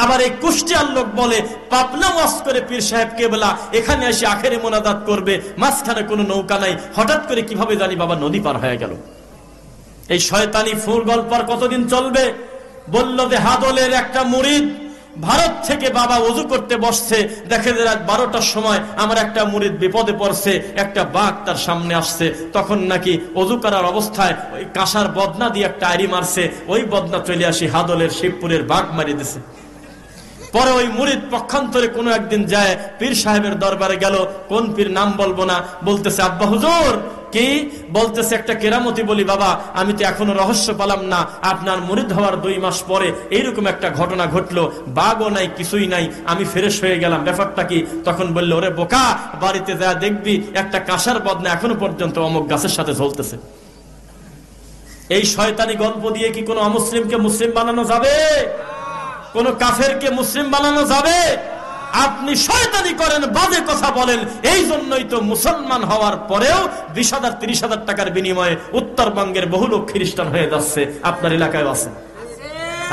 আবার এই কুষ্টিয়ার লোক বলে পাবনা ওয়াজ করে পীর সাহেব কেবলা এখানে এসে আখেরি মোনাজাত করবে, মাঝখানে কোনো নৌকা নাই, হঠাৎ করে কিভাবে জানি বাবা নদী পার হয়ে গেল। এই শয়তানি ফুল গল্প আর কতদিন চলবে? বলল যে হাদলের একটা মুরিদ ভারত থেকে বাবা ওযু করতে বসছে, দেখে যে রাত 12টার সময় আমার একটা মুরিদ বিপদে পড়ছে, একটা বাঘ তার সামনে আসছে, তখন নাকি ওযু করার অবস্থায় ওই কাঁসার বদনা দিয়ে একটা আড়ি মারছে, ওই বদনা চলে আসি হাদলের শিবপুরের বাঘ মারি দিছে। পরে ওই মুরিদ পক্ষান্তরে কোনো একদিন যায় পীর সাহেবের দরবারে গেল, কোন পীর নাম বলবো না, বলতেছে আব্বা হুজুর কি বলতেছে, একটা কেরামতি বলি বাবা, আমি তো এখনো রহস্য পেলাম না, আপনার মুরিদ হওয়ার 2 মাস পরে এইরকম একটা ঘটনা ঘটলো, বাঘও নাই কিছুই নাই, আমি ফ্রেশ হয়ে গেলাম, ব্যাপারটা কি? তখন বললো ওরে বোকা, বাড়িতে যা দেখবি একটা কাঁসার বদনা এখনো পর্যন্ত অমুক গাছের সাথে ঝলতেছে। এই শয়তানি গল্প দিয়ে কি কোনো অমুসলিমকে মুসলিম বানানো যাবে? কোন কাফেরকে মুসলিম বানানো যাবে? আপনি শয়তানি করেন, বাজে কথা বলেন, এই জন্যই তো মুসলমান হওয়ার পরেও 20,000 30,000 টাকার বিনিময়ে উত্তরবঙ্গের বহু লোক খ্রিস্টান হয়ে যাচ্ছে। আপনার এলাকায় আছে,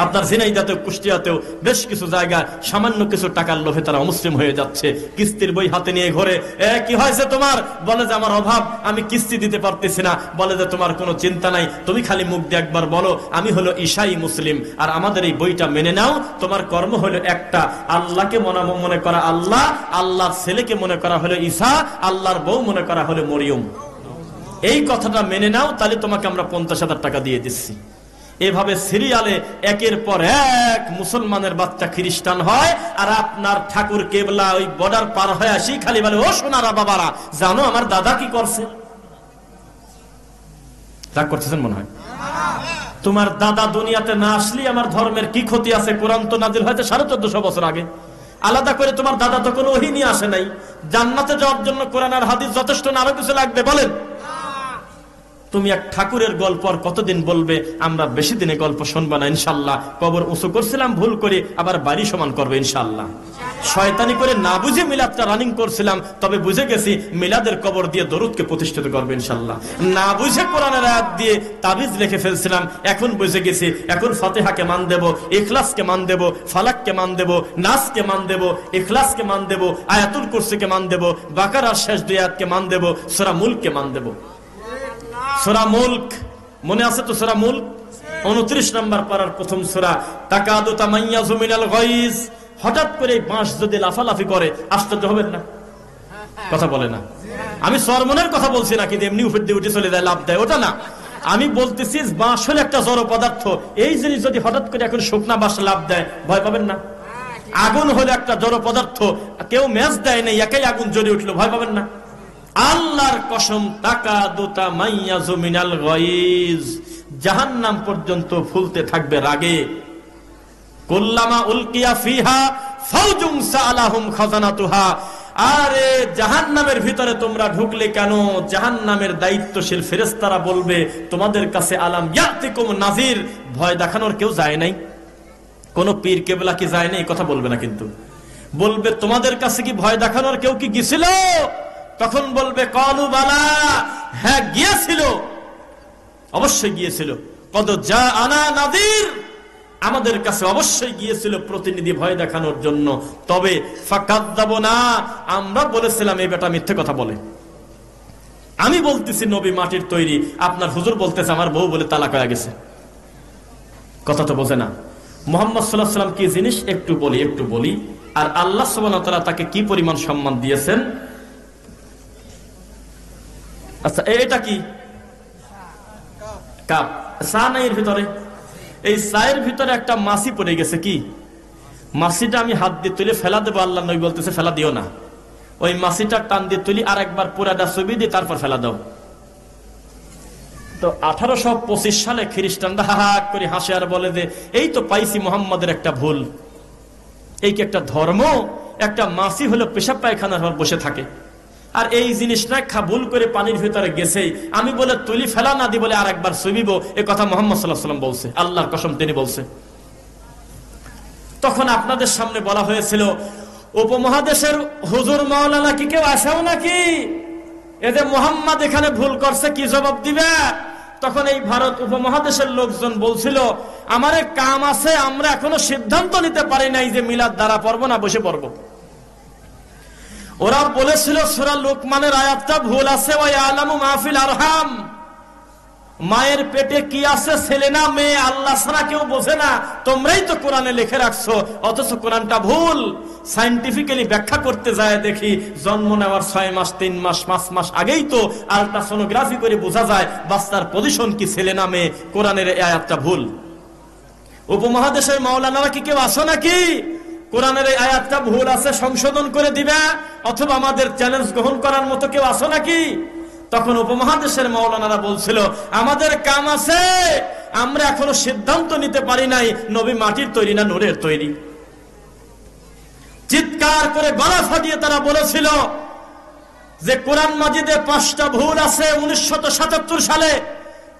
আপনার ঝিনাইদহেতেও কুষ্টিয়াতেও বেশ কিছু জায়গায় সামান্য কিছু টাকার লোভে তারা মুসলিম হয়ে যাচ্ছে। কিস্তির বই হাতে নিয়ে ঘরে, কি হয়েছে তোমার? বলে যে আমার অভাব, আমি কিস্তি দিতে পারতেছি না। বলে যে তোমার কোনো চিন্তা নাই, তুমি খালি মুখ দিয়ে একবার বলো আমি হলো ঈসাই মুসলিম, আর আমাদের এই বইটা মেনে নাও। তোমার কর্ম হলো একটা, আল্লাহকে মনে করা আল্লাহ, আল্লাহর ছেলেকে মনে করা হলো ঈসা, আল্লাহর বউ মনে করা হলো মরিয়ম। এই কথাটা মেনে নাও, তাহলে তোমাকে আমরা 50,000 টাকা দিয়ে দিচ্ছি। এভাবে সিরিয়ালে একের পর এক মুসলমানের বাচ্চা খ্রিস্টান হয়, আর আপনার ঠাকুর কেবলা ওই বর্ডার পার হয়ে আসি খালি বলে ও সোনারা বাবারা, জানো আমার দাদা কি করছে? রাগ করতেছেন মনে হয়? তোমার দাদা দুনিয়াতে না আসলে আমার ধর্মের কি ক্ষতি আছে? কোরআন তো নাজিল হয়তো 1450 বছর আগে। আলাদা করে তোমার দাদা তো কোনো ওহী নিয়ে আসে নাই। জান্নাতে যাওয়ার জন্য কোরআন আর হাদিস যথেষ্ট না, আরো কিছু লাগবে? বলেন। তুমি এক ঠাকুরের গল্প আর কতদিন বলবে? আমরা বেশি দিনে গল্প শুনবো না ইনশাল্লাহ। কবর উঁচু করছিলাম ভুল করে, আবার বাড়ি সমান করবে ইনশাল্লাহ। শয়তানি করে না বুঝে মিলাদটা রানিং করছিলাম, তবে বুঝে গেছি মিলাদের কবর দিয়ে দরুদকে প্রতিষ্ঠিত করবে ইনশাল্লাহ। না বুঝে কোরআনের আয়াত দিয়ে তাবিজ লিখে ফেলছিলাম, এখন বুঝে গেছি এখন ফাতিহাকে মান দেব, ইখলাসকে মান দেব, ফালাককে মান দেব, নাসকে মান দেব, ইখলাসকে মান দেব, আয়াতুল কুরসিকে মান দেব, বাকারার শেষ 2 আয়াতকে মান দেব, সূরা মুলককে মান দেব। সূরা মুলক মনে আছে তো? সূরা মুলক 29 নম্বর পারার প্রথম সূরা। তাকাদু তামাইয়াজু মিনাল গায়জ। হঠাৎ করে বাঁশ যদি লাফালাফি করে, আশ্চর্য হবেন না? কথা বলে না। আমি সরমনের কথা বলছি না, কিন্তু এমনি উপর দিয়ে উঠে চলে যায়, লাভ দেয়, ওটা না। আমি বলতেছি বাঁশ হলো একটা জড় পদার্থ, এই জিনিস যদি হঠাৎ করে এখন শুকনা বাঁশ লাভ দেয়, ভয় পাবেন না? আগুন হলো একটা জড় পদার্থ, কেউ ম্যাচ দেয় না, একাই আগুন জ্বলে উঠলো, ভয় পাবেন না? আল্লাহর কসম, তাকাদু তামাইয়াজু মিনাল গায়জ, জাহান্নাম পর্যন্ত ফুলতে থাকবে রাগে। কুল্লামা উলকিয়া ফিহা ফাওজুন সাআলাহুম খাজানাতুহা। আরে জাহান্নামের ভিতরে তোমরা ঢুকলে কেন? জাহান্নামের দায়িত্বশীল ফেরেশতারা বলবে তোমাদের কাছে আলাম ইয়াতিকুম নাযির, ভয় দেখানোর কেউ যায় নাই? কোন পীর কেবলা কি যায় নাই? এই কথা বলবে না, কিন্তু বলবে তোমাদের কাছে কি ভয় দেখানোর কেউ কি গিয়েছিল? তখন বলবে কালু বালা, হ্যাঁ গিয়েছিল, অবশ্যই গিয়েছিল। কদ জাআনা নাযির, আমাদের কাছে অবশ্যই গিয়েছিল প্রতিনিধি ভয় দেখানোর জন্য। তবে ফাকাযযাবুনা, আমরা বলেছিলাম এই বেটা মিথ্যে কথা বলে। আমি বলতেছি নবী মাটির তৈরি, আপনার হুজুর বলতেছে আমার বউ বলে তালাক হয়ে গেছে। কথা তো বোঝে না। মুহাম্মদ সাল্লাল্লাহু আলাইহি ওয়াসাল্লাম কি জিনিস একটু বলি। আর আল্লাহ সুবহানাহু ওয়া তাআলা তাকে কি পরিমাণ সম্মান দিয়েছেন। আচ্ছা, এটা কি কাপ? সানাইয়ের ভিতরে, এই সায়ের ভিতরে একটা মাছি পড়ে গেছে। কি মাছিটা আমি হাত দিয়ে তুলে ফেলা দেবো, আল্লাহ নবী বলতেছে ফেলা দিও না। ওই মাছিটা টান দিয়ে তুলি, আর একবার পুরাটা ছবি দিয়ে তারপর ফেলা দাও। তো 1825 সালে খ্রিস্টানরা হা করে হাসে আর বলে যে এই তো পাইছি মুহাম্মাদের একটা ভুল। এই কি একটা ধর্ম? একটা মাছি হলো পেশাব পায়খানার ঘর বসে থাকে, আর এই জিনিসটা ভুল করে পানির ভিতরে গেছেই আমি বলে তুলি ফেলা না দি বলে আর একবার ছবিব, এ কথা মুহাম্মদ সাল্লাল্লাহু আলাইহি ওয়াসাল্লাম বলছে, আল্লাহর কসম তিনি বলছে। তখন আপনাদের সামনে বলা হয়েছিল উপমহাদেশের হুজুর মাওলানা কি কেউ আসেও নাকি? এতে মুহাম্মদ এখানে ভুল করছে, কি জবাব দিবে? তখন এই ভারত উপমহাদেশের লোকজন বলছিল আমার কাম আছে, আমরা এখনো সিদ্ধান্ত নিতে পারি নাই যে মিলাদ দ্বারা পড়বো না বসে পড়বো। ওরা বলেছিল সূরা লুকমানের আয়াতটা ভুল আছে, ওয়া ইয়ালামু মা ফিল আরহাম, মায়ের পেটে কি আছে ছেলে না মেয়ে আল্লাহ ছাড়া কেউ বোঝে না, তোমরাই তো কোরআনে লিখে রাখছো, অথচ কোরআনটা ভুল। সায়েন্টিফিক্যালি ব্যাখ্যা করতে যায় দেখি জন্ম নেওয়ার 6 মাস 3 মাস 5 মাস আগেই তো আল্ট্রাসোনোগ্রাফি করে বোঝা যায় বাচ্চার পজিশন কি ছেলে না মেয়ে। কোরআনের এই আয়াতটা ভুল। উপমহাদেশের মাওলানারা কি কেউ আসো নাকি কোরআনের এই আয়াতটা ভুল আছে সংশোধন করে দিবে, অথবা আমাদের চ্যালেঞ্জ গ্রহণ করার মতো কেউ আসো নাকি? তখন উপমহাদেশের মাওলানারা বলছিল আমাদের কাম আছে, আমরা এখনো সিদ্ধান্ত নিতে পারি নাই নবী মাটির তৈরি না নূরের তৈরি। চিৎকার করে গলা ফাটিয়ে তারা বলেছিল যে কোরআন মাজিদে 5টা ভুল আছে 1977 সালে।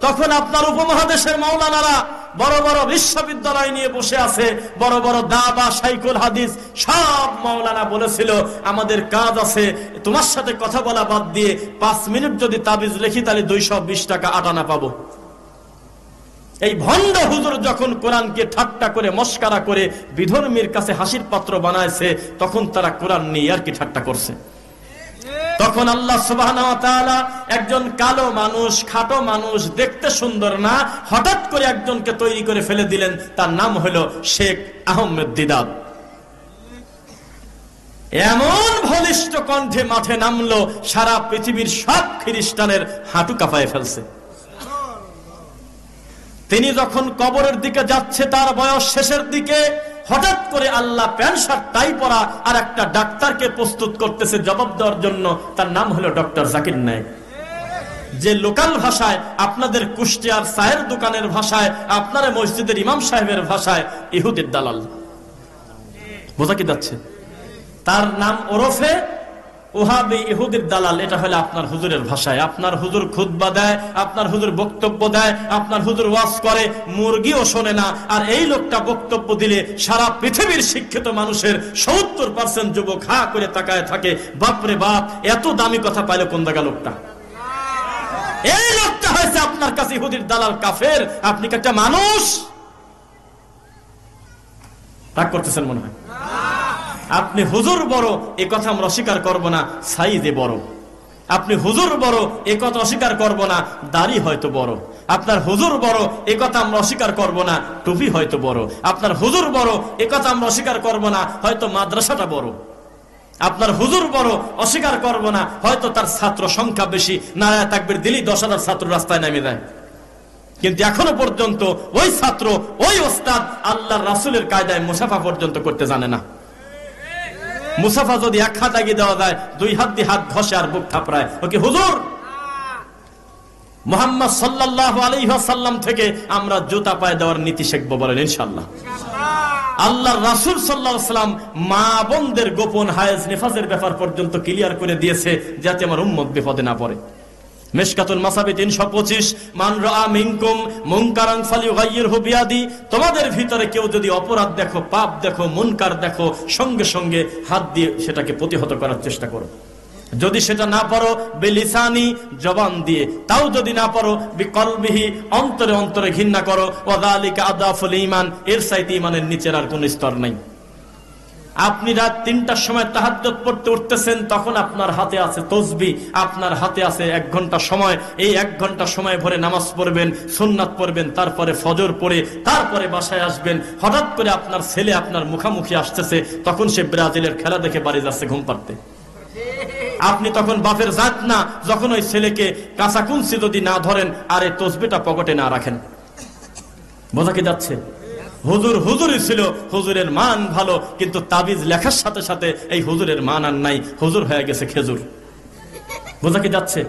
তখন আপনার উপমহাদেশের মাওলানারা বড় বড় বিশ্ববিদ্যালয় নিয়ে বসে আছে, বড় বড় দাবা শাইখুল হাদিস সব মাওলানা বলেছিল আমাদের কাজ আছে তোমার সাথে কথা বলা বাদ দিয়ে 5 মিনিট যদি তাবিজ লিখি তাহলে 220 টাকা আটানা পাবো। এই ভণ্ড হুজুর যখন কোরআনকে ঠাট্টা করে মস্কারা করে বিধর্মীর কাছে হাসির পাত্র বানাইছে, তখন তারা কোরআন নিয়ে আর কি ঠাট্টা করছে। তখন আল্লাহ সুবহানাহু ওয়া তাআলা একজন কালো মানুষ, খাটো মানুষ, দেখতে সুন্দর না, হঠাৎ করে একজনকে তৈরি করে ফেলে দিলেন, তার নাম হলো শেখ আহমেদ দিদাত। এমন বলিষ্ঠ কণ্ঠে মাঠে নামলো সারা পৃথিবীর সব খ্রিস্টানের হাঁটু কাঁপায় ফেলছে। তিনি যখন কবরের দিকে যাচ্ছে, তার বয়স শেষের দিকে, হঠাৎ করে আল্লাহ প্যান্ট শার্ট টাই পরা আর একটা ডাক্তারকে প্রস্তুত করতেছে জবাব দেওয়ার জন্য। তার নাম হলো ডক্টর জাকির নায়েক, যে লোকাল ভাষায় আপনাদের কুষ্টিয়ার চায়ের দোকানের ভাষায়, আপনার মসজিদের ইমাম সাহেবের ভাষায় ইহুদির দালাল। বোঝা কি যাচ্ছে? তার নাম ওরফে ওহাবি ইহুদির দালাল। এটা হলো আপনার হুজুরের ভাষায়। আপনার হুজুর খুতবা দেয়, আপনার হুজুর বক্তব্য দেয়, আপনার হুজুর ওয়াজ করে, মুরগিও শোনে না। আর এই লোকটা বক্তব্য দিলে সারা পৃথিবীর শিক্ষিত মানুষের 70% যুবক হা করে তাকায় থাকে, বাপরে বাপ এত দামি কথা পাইলো কোন জায়গা লোকটা। এই লোকটা হয়েছে আপনার কাছে ইহুদির দালাল, কাফের। আপনি কি একটা মানুষ? রাগ করতেছেন মনে হয়? আপনি হুজুর বড় এ কথা আমরা অস্বীকার করবো না, সাইজে বড়। আপনি হুজুর বড় এ কথা অস্বীকার করবো না, দাড়ি হয়তো বড়। আপনার হুজুর বড় এ কথা আমরা অস্বীকার করবো না, টুপি হয়তো বড়। আপনার হুজুর বড় এ কথা আমরা অস্বীকার করবো না, হয়তো মাদ্রাসাটা বড়। আপনার হুজুর বড় অস্বীকার করবো না, হয়তো তার ছাত্র সংখ্যা বেশি, নারায়ে তাকবীর দিলি 10,000 ছাত্র রাস্তায় নেমে যায়। কিন্তু এখনো পর্যন্ত ওই ছাত্র, ওই ওস্তাদ আল্লাহর রাসূলের কায়দায় মুসাফা পর্যন্ত করতে জানে না। মুসাফা যদি 1 হাত আগে দেওয়া যায়, 2 হাত দিয়ে হাত ঘষে আর বুক থাপড়ায়। ওকে হুজুর মুহাম্মদ সাল্লাল্লাহু আলাইহি ওয়াসাল্লাম থেকে আমরা জুতা পায়ে দেওয়ার নীতি শিখবো, বলেন ইনশাআল্লাহ। আল্লাহর রাসূল সাল্লাল্লাহু আলাইহি ওয়াসাল্লাম মা বোনদের গোপন হায়েজ নিফাজের ব্যাপার পর্যন্ত ক্লিয়ার করে দিয়েছে, যাতে আমার উম্মত বিপদে না পড়ে। মিশকাতুল মাসাবি 325, মান রাআ মিনকুম মুনকারান ফালিয়ুগাইয়িরহু বিয়াদি। তোমাদের ভিতরে কেউ যদি অপরাধ দেখো, পাপ দেখো, মুনকার দেখো, সঙ্গে সঙ্গে হাত দিয়ে সেটাকে প্রতিহত করার চেষ্টা করো। যদি সেটা না পারো বিলিসানি, জবান দিয়ে। তাও যদি না পারো বিকলবিহি, অন্তরে অন্তরে ঘৃণা করো। ওয়া যালিকা আদাফুল ঈমান, এর চাইতে ঈমানের নিচের আর কোন স্তর নাই। আপনি রাত 3টার সময় তাহাজ্জুদ পড়তে উঠতেছেন, তখন আপনার হাতে আছে তাসবিহ, আপনার হাতে আছে 1 ঘন্টা সময়। এই 1 ঘন্টা সময় ভরে নামাজ পড়বেন, সুন্নাত পড়বেন, তারপরে ফজর পড়ে তারপরে বাসায় আসবেন। হঠাৎ করে আপনার ছেলে আপনার মুখামুখি আসতেছে, তখন সে ব্রাজিলের খেলা দেখে বাড়ি যাচ্ছে ঘুম পাড়তে। আপনি তখন বাপের জাত না, যখন ওই ছেলেকে কাঁচা কুঞ্চি যদি না ধরেন আর এই তাসবিহটা পকেটে না রাখেন। বোঝা কি যাচ্ছে? হুজুর হুজুরই ছিল, হুজুরের মান ভালো, কিন্তু তাবিজ লেখার সাথে সাথে এই হুজুরের মান আর নাই, হুজুর হয়ে গেছে খেজুর। বোঝা কি যাচ্ছে?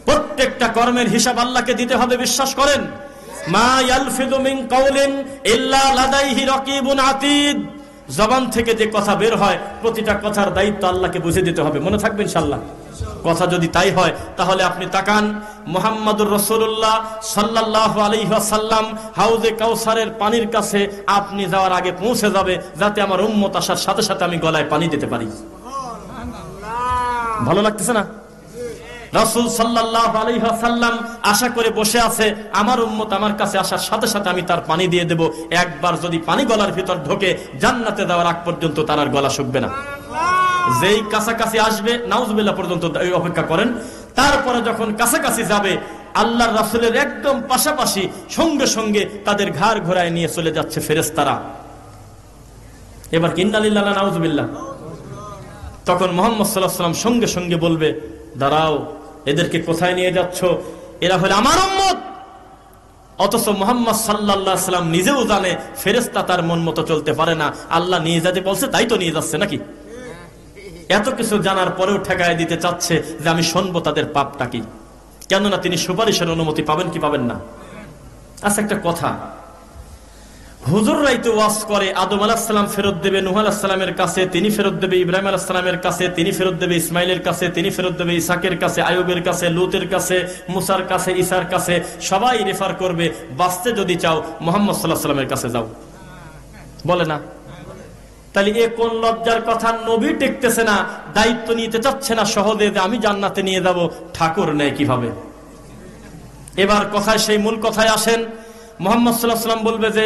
প্রত্যেকটা কর্মের হিসাব আল্লাহকে দিতে হবে, বিশ্বাস করেন। মা ইয়ালফিযু মিন কাওলিন ইল্লা লাদাইহি রাকিবুন আতীদ। জবান থেকে যে কথা বের হয়, প্রতিটা কথার দায়িত্ব আল্লাহকে বুঝে দিতে হবে। মনে থাকবে ইনশাআল্লাহ। কথা যদি তাই হয়, তাহলে আপনি তাকান, মুহাম্মদুর রাসূলুল্লাহ সাল্লাল্লাহু আলাইহি ওয়াসাল্লাম হাউজে কাউসারের পানির কাছে আপনি যাওয়ার আগে পৌঁছে যাবে, যাতে আমার উম্মত আসার সাথে সাথে আমি গলায় পানি দিতে পারি। ভালো লাগতেছে না? রাসূল সাল্লাল্লাহু আলাইহি ওয়াসাল্লাম আশা করে বসে আছে, আমার উম্মত আমার কাছে আসার সাথে সাথে আমি তার পানি দিয়ে দেব। একবার যদি পানি গলার ভিতর ঢোকে, জান্নাতে যাওয়ার আগ পর্যন্ত তার আর গলা শুকবে না। যেই কাছাকাছি আসবে, নাউজুবিল্লাহ পর্যন্ত অপেক্ষা করেন, তারপরে যখন কাছাকাছি যাবে, আল্লাহর রাসূলের একদম পাশাপাশি সঙ্গে সঙ্গে তাদের ঘাড় ঘোরায় নিয়ে চলে যাচ্ছে ফেরেশতারা। এবার ইন্না লিল্লাহি ওয়া নাউজুবিল্লাহ। তখন মুহাম্মদ সাল্লাল্লাহু আলাইহি ওয়াসাল্লাম সঙ্গে সঙ্গে বলবে, দাঁড়াও, এদেরকে কোথায় নিয়ে যাচ্ছ? এরা হলো আমার উম্মত। অথচ মুহাম্মদ সাল্লাল্লাহু আলাইহি ওয়াসাল্লাম নিজেও জানে ফেরেশতা তার মন মতো চলতে পারে না, আল্লাহ নিয়ে যেতে বলছে তাই তো নিয়ে যাচ্ছে নাকি। এত কিছু জানার পরেও ঠেকায় দিতে চাচ্ছে যে আমি শুনবো তাদের পাপটা কি। কেননা তিনি সুপারিশের অনুমতি পাবেন কি পাবেন না। আচ্ছা, একটা কথা, হুজুররাই তো ওয়াজ করে আদম আলাইহিস সালাম ফেরত দেবে নূহ আলাইহিস সালামের কাছে, তিনি ফেরত দেবে ইব্রাহিম আলাইহিস সালামের কাছে, তিনি ফেরত দেবে ইসমাইলের কাছে, তিনি ফেরত দেবে ইসাকের কাছে, আইয়ুবের কাছে, লূতের কাছে, মুসার কাছে, ঈসার কাছে, সবাই রেফার করবে। বাঁচতে যদি চাও মুহাম্মদ সাল্লাল্লাহু আলাইহি ওয়াসাল্লামের কাছে যাও, বলে না? তাহলে এ কোন লজ্জার কথা? নবী টেকতেছে না, দায়িত্ব নিতে চাচ্ছে না সহজে যে আমি জান্নাতে নিয়ে যাব, ঠাকুর নেয় কিভাবে? এবার কথায় সেই মূল কথায় আসেন। মুহাম্মদ সাল্লাল্লাহু আলাইহি ওয়াসাল্লাম বলবে যে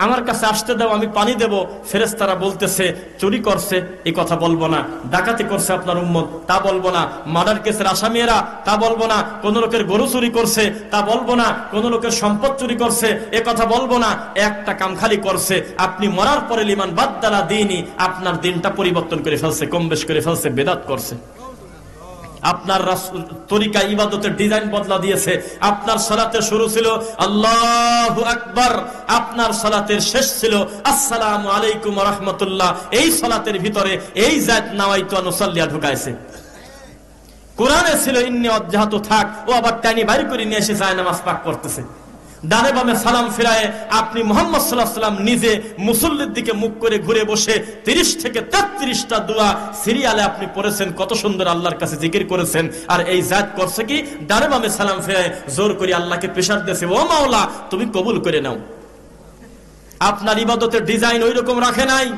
আমার কাছে আসতে দাও, আমি পানি দেব। ফেরেশতারা বলতেছে চুরি করছে, এই কথা বলবো না। ডাকাতি করছে আপনার উম্মত, তা বলবো না। মার্ডার কেসের আসামিরা, তা বলবো না। কোন লোকের গরু চুরি করছে, তা বলবো না। কোন লোকের সম্পদ চুরি করছে, এ কথা বলবো না। একটা কাম খালি করছে, আপনি মরার পরে লিমান বাদদালা দ্বীনি, আপনার দিনটা পরিবর্তন করে ফেলছে, কম বেশ করে ফেলছে, বেদাত করছে। আপনার তরিকা ইবাদতের ডিজাইন বদলা দিয়েছে। আপনার সালাতের শুরু ছিল আল্লাহু আকবার, আপনার সালাতের শেষ ছিল আসসালামু আলাইকুম ওয়া রাহমাতুল্লাহ। এই সালাতের ভিতরে এই জাত নাওয়াইতু আন উসাল্লিয়া ঢুকাইছে। কোরআনে ছিল ইন্নী ওয়াজ্জাহতু, থাক, ও আবার টানি বাইর করে নিয়ে এসে যায় নামাজ পাক করতেছে। ডানে বামে সালাম ফিরায়ে আপনি মুহাম্মদ সাল্লাল্লাহু আলাইহি ওয়াসাল্লাম নিজে মুসল্লির দিকে মুখ করে ঘুরে বসে 30 থেকে 33টা দোয়া সিরিয়ালে আপনি পড়েছেন, কত সুন্দর আল্লাহর কাছে জিকির করেছেন। আর এই জাত করছে কি, ডানে বামে সালাম ফিরায়ে জোর করে আল্লাহকে প্রেসার দিয়েছে, ও মাওলা তুমি কবুল করে নাও। আপনার ইবাদতের ডিজাইন ওই রকম রাখে নাই।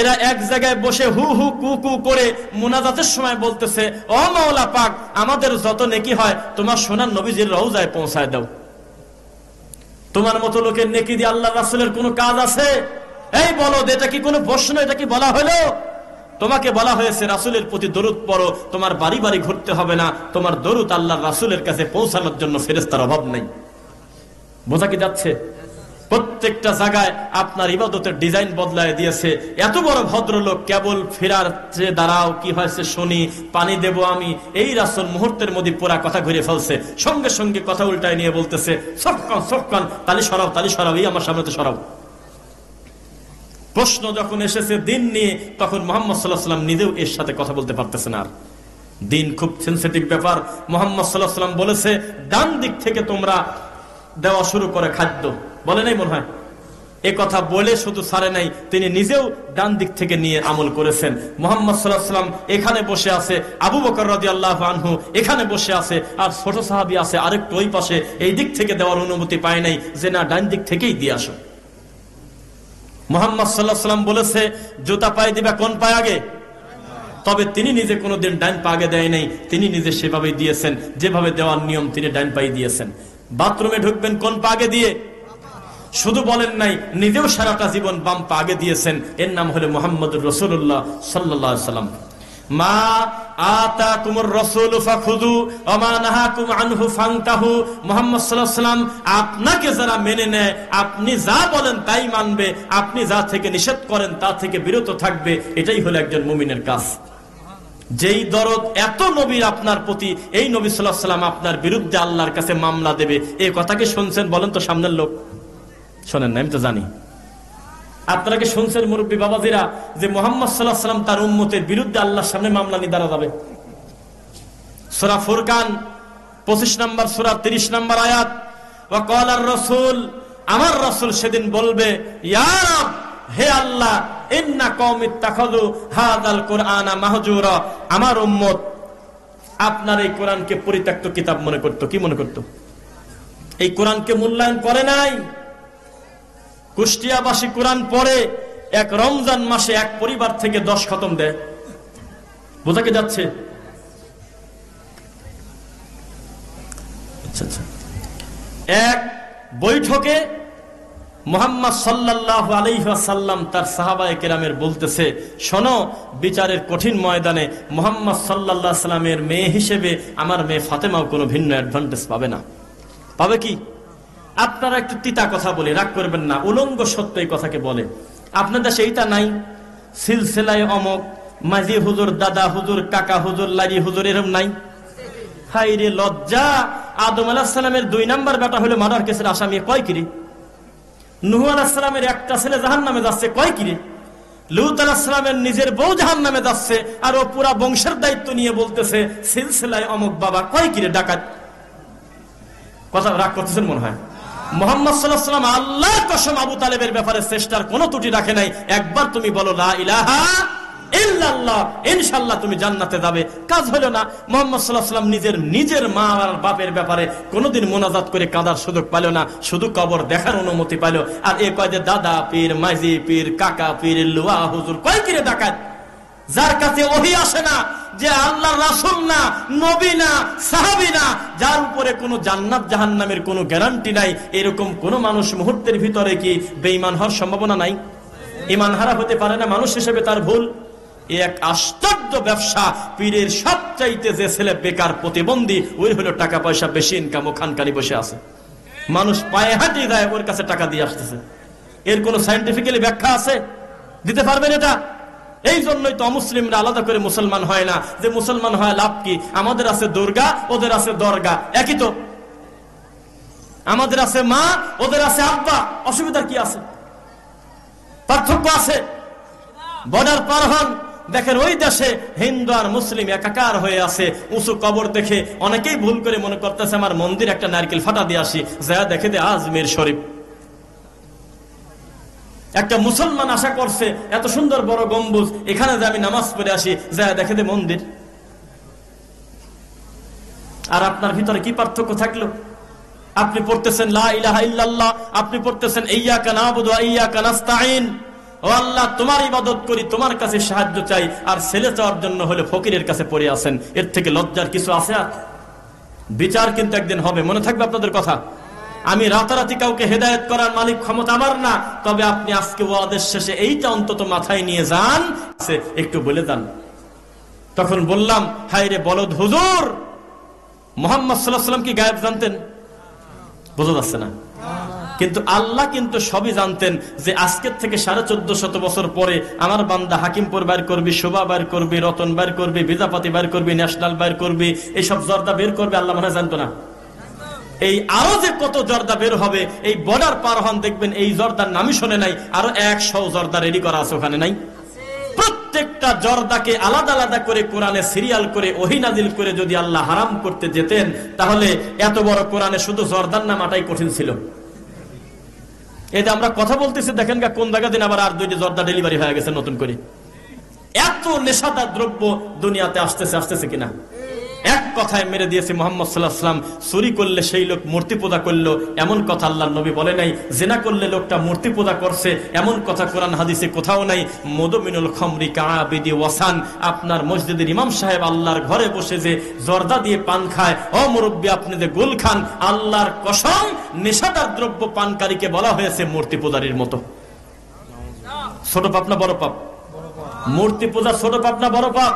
এরা এক জায়গায় বসে হু হু কু কু করে মুনাজাতের সময় বলতেছে, ও মাওলা পাক, আমাদের যত নেকি হয় তোমার সোনার নবীজির রওজায় পৌঁছায় দাও। তোমার মতো লোকের নেকি দিয়ে আল্লাহ রাসূলের কোনো কাজ আছে? এই বলো, এটা কি কোনো প্রশ্ন? এটা কি বলা হলো? তোমাকে বলা হয়েছে রাসূলের প্রতি দরুদ পড়ো, তোমার বাড়ি বাড়ি ঘুরতে হবে না, তোমার দরুদ আল্লাহর রাসূলের কাছে পৌঁছানোর জন্য ফেরেশতার অভাব নেই। বোঝা কি যাচ্ছে? প্রত্যেকটা জায়গায় আপনার ইবাদতের ডিজাইন বদলায় দিয়েছে। এত বড় ভদ্রলোক কেবল ফেরার যে দাঁড়াও, কি হয়েছে শুনি, পানি দেব আমি, এই রাসূল মুহূর্তের মধ্যে পুরা কথা ঘুরে ফেলছে। সঙ্গে সঙ্গে কথা উল্টায় নিয়ে বলতেছে, সবকান সবকান, তালি সরাও, তালি সরাও, এই আমার সামনে তো সরাও। প্রশ্ন যখন এসেছে দিন নিয়ে, তখন মুহাম্মদ সাল্লাল্লাহু আলাইহি ওয়াসাল্লাম নিজেও এর সাথে কথা বলতে পারতেছেন আর। দিন খুব সেনসিটিভ ব্যাপার। মুহাম্মদ সাল্লাল্লাহু আলাইহি ওয়াসাল্লাম বলেছে, ডান দিক থেকে তোমরা দেওয়া শুরু করে খাদ্য, বলে নাই মনে হয়? এ কথা বলে শুধু ছাড়ে নাই, তিনি নিজেও ডান দিক থেকে নিয়ে আমল করেছেন। মুহাম্মদ সাল্লাল্লাহু আলাইহি ওয়াসাল্লাম এখানে বসে আছে, আবু বকর রাদিয়াল্লাহু আনহু এখানে বসে আছে, আর ছোট সাহাবী আছে আরেকটু ওই পাশে, এই দিক থেকে দেওয়ার অনুমতি পায় নাই, যে না ডান দিক থেকেই দিয়ে আসো। মুহাম্মদ সাল্লাল্লাহু আলাইহি ওয়াসাল্লাম বলেছে, জুতা পায়ে দিবা কোন পায়ে আগে? তবে তিনি নিজে কোনোদিন ডান পা আগে দেয় নাই, তিনি নিজে সেভাবেই দিয়েছেন, যেভাবে দেওয়ার নিয়ম তিনি ডান পায়ে দিয়েছেন। বাথরুমে ঢুকবেন কোন পা আগে দিয়ে? শুধু বলেন নাই, নিজেও সারাটা জীবন বাম পা আগে দিয়েছেন। এর নাম হলো মুহাম্মদুর রাসূলুল্লাহ সাল্লাল্লাহু আলাইহি ওয়াসাল্লাম। মা আতাকুমুর রাসূলু ফাখুযু ওয়া মা নাহাকুম আনহু ফান্তাহু। মুহাম্মদ সাল্লাল্লাহু আলাইহি ওয়াসাল্লাম আপনাকে যারা মেনে নেয়, আপনি যা বলেন তাই মানবে, আপনি যা থেকে নিষেধ করেন তা থেকে বিরত থাকবে। এটাই হলো একজন মুমিনের কাজ। যেই দরদ এত নবীর আপনার প্রতি, এই নবী সাল্লাল্লাহু আলাইহি ওয়াসাল্লাম আপনার বিরুদ্ধে আল্লাহর কাছে মামলা দেবে, এই কথা কি শুনছেন? বলেন তো সামনের লোক। শোনেন না, আমি তো জানি। আপনারা কি শুনছেন মুরব্বী বাবাজিরা, যে মুহাম্মদ সাল্লাল্লাহু আলাইহি ওয়াসাল্লাম তার উম্মতের বিরুদ্ধে আল্লাহর সামনে মামলা নিয়ে দাঁড়া যাবে? সূরা ফুরকান 25 নম্বর সূরা 30 নম্বর আয়াত, ওয়া ক্বালার রাসূল, আমার রাসূল সেদিন বলবে, ইয়া রাব, হে আল্লাহ, ইন্না কওমি ইত্তাখাযু হাযাল কুরআনা মাহজুরা। আমার উম্মত আপনার এই কোরআনকে পরিত্যক্ত কিতাব মনে করত। কি মনে করত? এই কোরআনকে মূল্যায়ন করে নাই। কুষ্টিয়াবাসী কোরআন পড়ে, এক রমজান মাসে এক পরিবার থেকে 10 খতম দেয়। বোঝা কি যাচ্ছে? আচ্ছা, এক বৈঠকে মুহাম্মদ সাল্লাল্লাহু আলাইহি ওয়াসাল্লাম তার সাহাবায়ে কেরামের বলতেছে, শোনো, বিচারের কঠিন ময়দানে মুহাম্মদ সাল্লাল্লাহু আলাইহি ওয়াসাল্লামের মেয়ে হিসেবে আমার মেয়ে ফাতেমাও কোনো ভিন্ন অ্যাডভান্টেজ পাবে না। পাবে কি? আপনারা একটু তিতা কথা বলে রাগ করবেন না, উলঙ্গ সত্য এই কথাকে বলে। আপনাদের দেশে এইটা নাই, সিলসিলায় অমক, মাঝি হুজুর, দাদা হুজুর, কাকা হুজুর, লাজি হুজুর, এরকম নাই? হাই রে লজ্জা! আদম আলাইহিস সালামের 2 নাম্বার বেটা হলো মার্ডার কেসের আসামি, কয় কিরে? নূহ আলাইহিস সালামের একটা ছেলে জাহান্নামে যাচ্ছে, কয় কিরে? লূত আলাইহিস সালামের নিজের বউ জাহান্নামে যাচ্ছে, আর ও পুরা বংশের দায়িত্ব নিয়ে বলতেছে সিলসিলায় অমক বাবা, কয় কিরে ডাকাত? কথা রাগ করতেছেন মনে হয়। মুহাম্মদ সাল্লাল্লাহু আলাইহি ওয়াসাল্লাম আল্লাহর কসম আবু তালেবের ব্যাপারে চেষ্টার কোনো ত্রুটি রাখে নাই। একবার তুমি বলো লা ইলাহা ইল্লাল্লাহ, ইনশাআল্লাহ তুমি জান্নাতে যাবে। কাজ হলো না। মুহাম্মদ সাল্লাল্লাহু আলাইহি ওয়াসাল্লাম নিজের মা আর বাপের ব্যাপারে কোনোদিন মোনাজাত করে কাঁদার সুযোগ পাইল না, শুধু কবর দেখার অনুমতি পাইল। আর এ কয় যে দাদা পীর, মাঝি পীর, কাকা পীর, লুয়া হুজুর, কয় কিরে ডাকাত? যার কাছে ওহী আসে না, যে আল্লাহর রাসূল না, নবী না, সাহাবী না, যার উপরে কোনো জান্নাত জাহান্নামের কোনো গ্যারান্টি নাই, এরকম কোন মানুষ মুহূর্তের ভিতরে কি বেঈমান হওয়ার সম্ভাবনা নাই? ঈমান হারা হতে পারে না মানুষ হিসেবে, তার ভুল। এক আশ্চর্য ব্যবসা। পীরের সবচাইতে যে ছেলে বেকার প্রতিবন্ধী, ওই হলো টাকা পয়সা বেশি ইনকাম, ও খানকানি বসে আছে, মানুষ পায়ে হাঁটি দেয়, ওর কাছে টাকা দিয়ে আসতেছে। এর কোন সায়েন্টিফিক্যালি ব্যাখ্যা আছে? দিতে পারবেন এটা? এই জন্যই তো মুসলিমরা আলাদা করে মুসলমান হয় না, যে মুসলমান হয় লাভ কি? আমাদের আছে দুর্গা, ওদের আছে দরগা, একই তো। আমাদের আছে মা, ওদের আছে আব্বা, অসুবিধা কি আছে? পার্থক্য আছে। বর্ডার পার হন, দেখেন ওই দেশে হিন্দু আর মুসলিম একাকার হয়ে আছে। উঁচু কবর দেখে অনেকেই ভুল করে মনে করতেছে আমার মন্দির একটা নারকেল ফাটা দিয়ে আসি, যা দেখে দে আজমির শরীফ। একটা মুসলমান আশা করছে এত সুন্দর বড় গম্বুজ, এখানে যে আমি নামাজ পড়ে আসি, যা দেখে দে মন্দির। আর আপনার ভিতরে কি পার্থক্য থাকলো? আপনি পড়তেছেন লা ইলাহা ইল্লাল্লাহ, আপনি পড়তেছেন ইয়্যাকা না'বুদু ওয়া ইয়্যাকা নাস্তাঈন, ও আল্লাহ তোমার ইবাদত করি, তোমার কাছে সাহায্য চাই, আর ছেলে চাওয়ার জন্য হলে ফকিরের কাছে পড়ে আছেন। এর থেকে লজ্জার কিছু আছে? আর বিচার কিন্তু একদিন হবে, মনে থাকবে আপনাদের কথা। আমি রাতারাতি কাউকে হেদায়েত করার মালিক, ক্ষমতা আমার না। তবে আপনি আজকে ওয়াদের শেষে এইটা অন্তত মাথায় নিয়ে যান, একটু বলে যান। তখন বললাম, হায় রে বলদ হুজুর, মুহাম্মদ সাল্লাল্লাহু আলাইহি ওয়াসাল্লাম কি গায়েব জানতেন? বোঝা যাচ্ছে না। কিন্তু আল্লাহ কিন্তু সবই জানতেন, যে আজকের থেকে 1450 বছর পরে আমার বান্দা হাকিমপুর বাইর করবি, শোভা বাইর করবি, রতন বাইর করবি, বিজাপাতি বাইর করবি, ন্যাশনাল বাইর করবি, এইসব জর্দা বের করবে, আল্লাহ মনে হয় জানতো না? এই আরো যে কত জর্দা বের হবে, এই বর্ডার পার হন দেখবেন এই জর্দার নামই শোনে নাই, আরো 100 জর্দা রেডি করা আছে ওখানে, নাই? প্রত্যেকটা জর্দাকে আলাদা আলাদা করে কোরআনে সিরিয়াল করে ওহী নাজিল করে যদি আল্লাহ হারাম করতে যেতেন, তাহলে এত বড় কোরআনে শুধু জর্দার নাম আটাই কঠিন ছিল। এটা আমরা কথা বলতেছি, দেখেন গা কোন জায়গা দিন আবার আর 2টি জর্দা ডেলিভারি হয়ে গেছে নতুন করে। এত নেশাদার দ্রব্য দুনিয়াতে আসতেছে কিনা? এক কথায় মেরে দিয়েছে মুহাম্মদ সাল্লাল্লাহু আলাইহি ওয়াসাল্লাম। চুরি করলে সেই লোক মূর্তি পূজা করলো, এমন কথা আল্লাহর নবী বলে নাই। জিনা করলে লোকটা মূর্তি পূজা করছে, এমন কথা কোরআন হাদিসে কোথাও নাই। মুদমিনুল খামরি কাআবিদি ওয়াসান, আপনার মসজিদের ইমাম সাহেব আল্লাহর ঘরে বসে যে জর্দা দিয়ে পান খায়, ও মুরব্বী আপনি যে গোল খান, আল্লাহর কসম নেশাদার দ্রব্য পানকারীকে বলা হয়েছে মূর্তি পূজারীর মতো। ছোট পাপ না বড় পাপ? মূর্তি পূজা ছোট পাপ না বড় পাপ?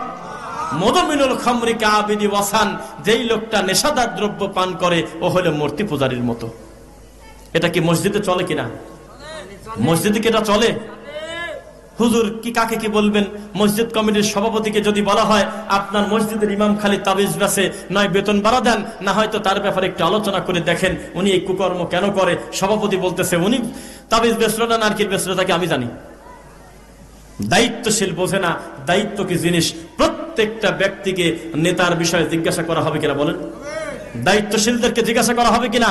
মুদমিনুল খামরি কাআবিদি ওয়াসান, যেই লোকটা নেশাদার দ্রব্য পান করে, ও হলো মূর্তি পূজারীর মতো। এটা কি মসজিদে চলে কিনা? মসজিদে কি এটা চলে? হুজুর কি কাকে কি বলবেন? মসজিদ কমিটির সভাপতিকে যদি বলা হয় আপনার মসজিদের ইমাম খালি তাবিজ বেচে, নয় বেতন বাড়া দেন, না হয়তো তার ব্যাপারে একটু আলোচনা করে দেখেন উনি এই কুকর্ম কেন করে। সভাপতি বলতেছে উনি তাবিজ বেচলো না নারকেল বেচলো, তাকে আমি জানি। দায়িত্বশীল বোঝে না দায়িত্ব কি জিনিস। প্রত্যেকটা ব্যক্তিকে নেতার বিষয়ে জিজ্ঞাসা করা হবে কিনা বলেন? দায়িত্বশীলদেরকে জিজ্ঞাসা করা হবে কিনা?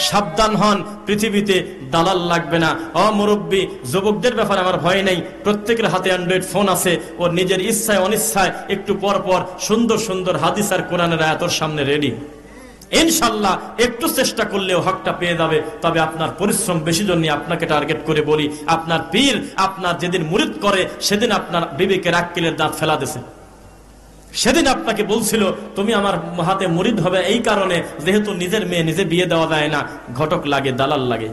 সাবধান হন, পৃথিবীতে দালাল লাগবে না। মুরব্বী যুবকদের ব্যাপারে আমার ভয় নেই, প্রত্যেকের হাতে অ্যান্ড্রয়েড ফোন আছে, ও নিজের ইচ্ছায় অনিচ্ছায় একটু পর পর সুন্দর সুন্দর হাদিস আর কোরআনের আয়াতের সামনে রেডি। ইনশাল্লাহ একটু চেষ্টা করলেও হকটা পেয়ে যাবে। তবে আপনার পরিশ্রম বেশি জন্য আপনাকে টার্গেট করে বলি, আপনার পীর আপনার যেদিন মুরিদ করে সেদিন আপনার বিবেকের আক্কেলের দাঁত ফেলা দিছে। সেদিন আপনাকে বলছিল তুমি আমার হাতে মুরিদ হবে এই কারণে, যেহেতু নিজের মেয়ে নিজে বিয়ে দেওয়া যায় না, ঘটক লাগে, দালাল লাগে।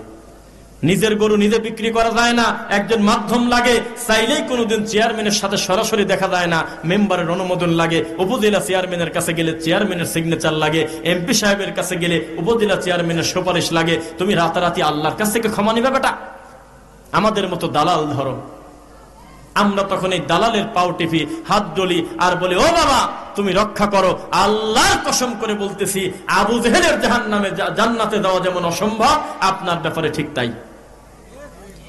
নিজের গরু নিজে বিক্রি করা যায় না, একজন মাধ্যম লাগে। চাইলেই কোনোদিন চেয়ারম্যানের সাথে সরাসরি দেখা যায় না, মেম্বারের অনুমোদন লাগে। উপজেলা চেয়ারম্যানের কাছে গেলে চেয়ারম্যানের সিগনেচার লাগে, এমপি সাহেবের কাছে গেলে উপজেলা চেয়ারম্যানের সুপারিশ লাগে। তুমি রাতারাতি আল্লাহর কাছ থেকে ক্ষমা নিবে বেটা? আমাদের মতো দালাল ধরো। আমরা তখন এই দালালের পাও টিপি, হাত ডলি আর বলি, ও বাবা তুমি রক্ষা করো। আল্লাহর কসম করে বলতেছি, আবু জেহেলের জাহান্নামে জান্নাতে যাওয়া যেমন অসম্ভব, আপনার ব্যাপারে ঠিক তাই।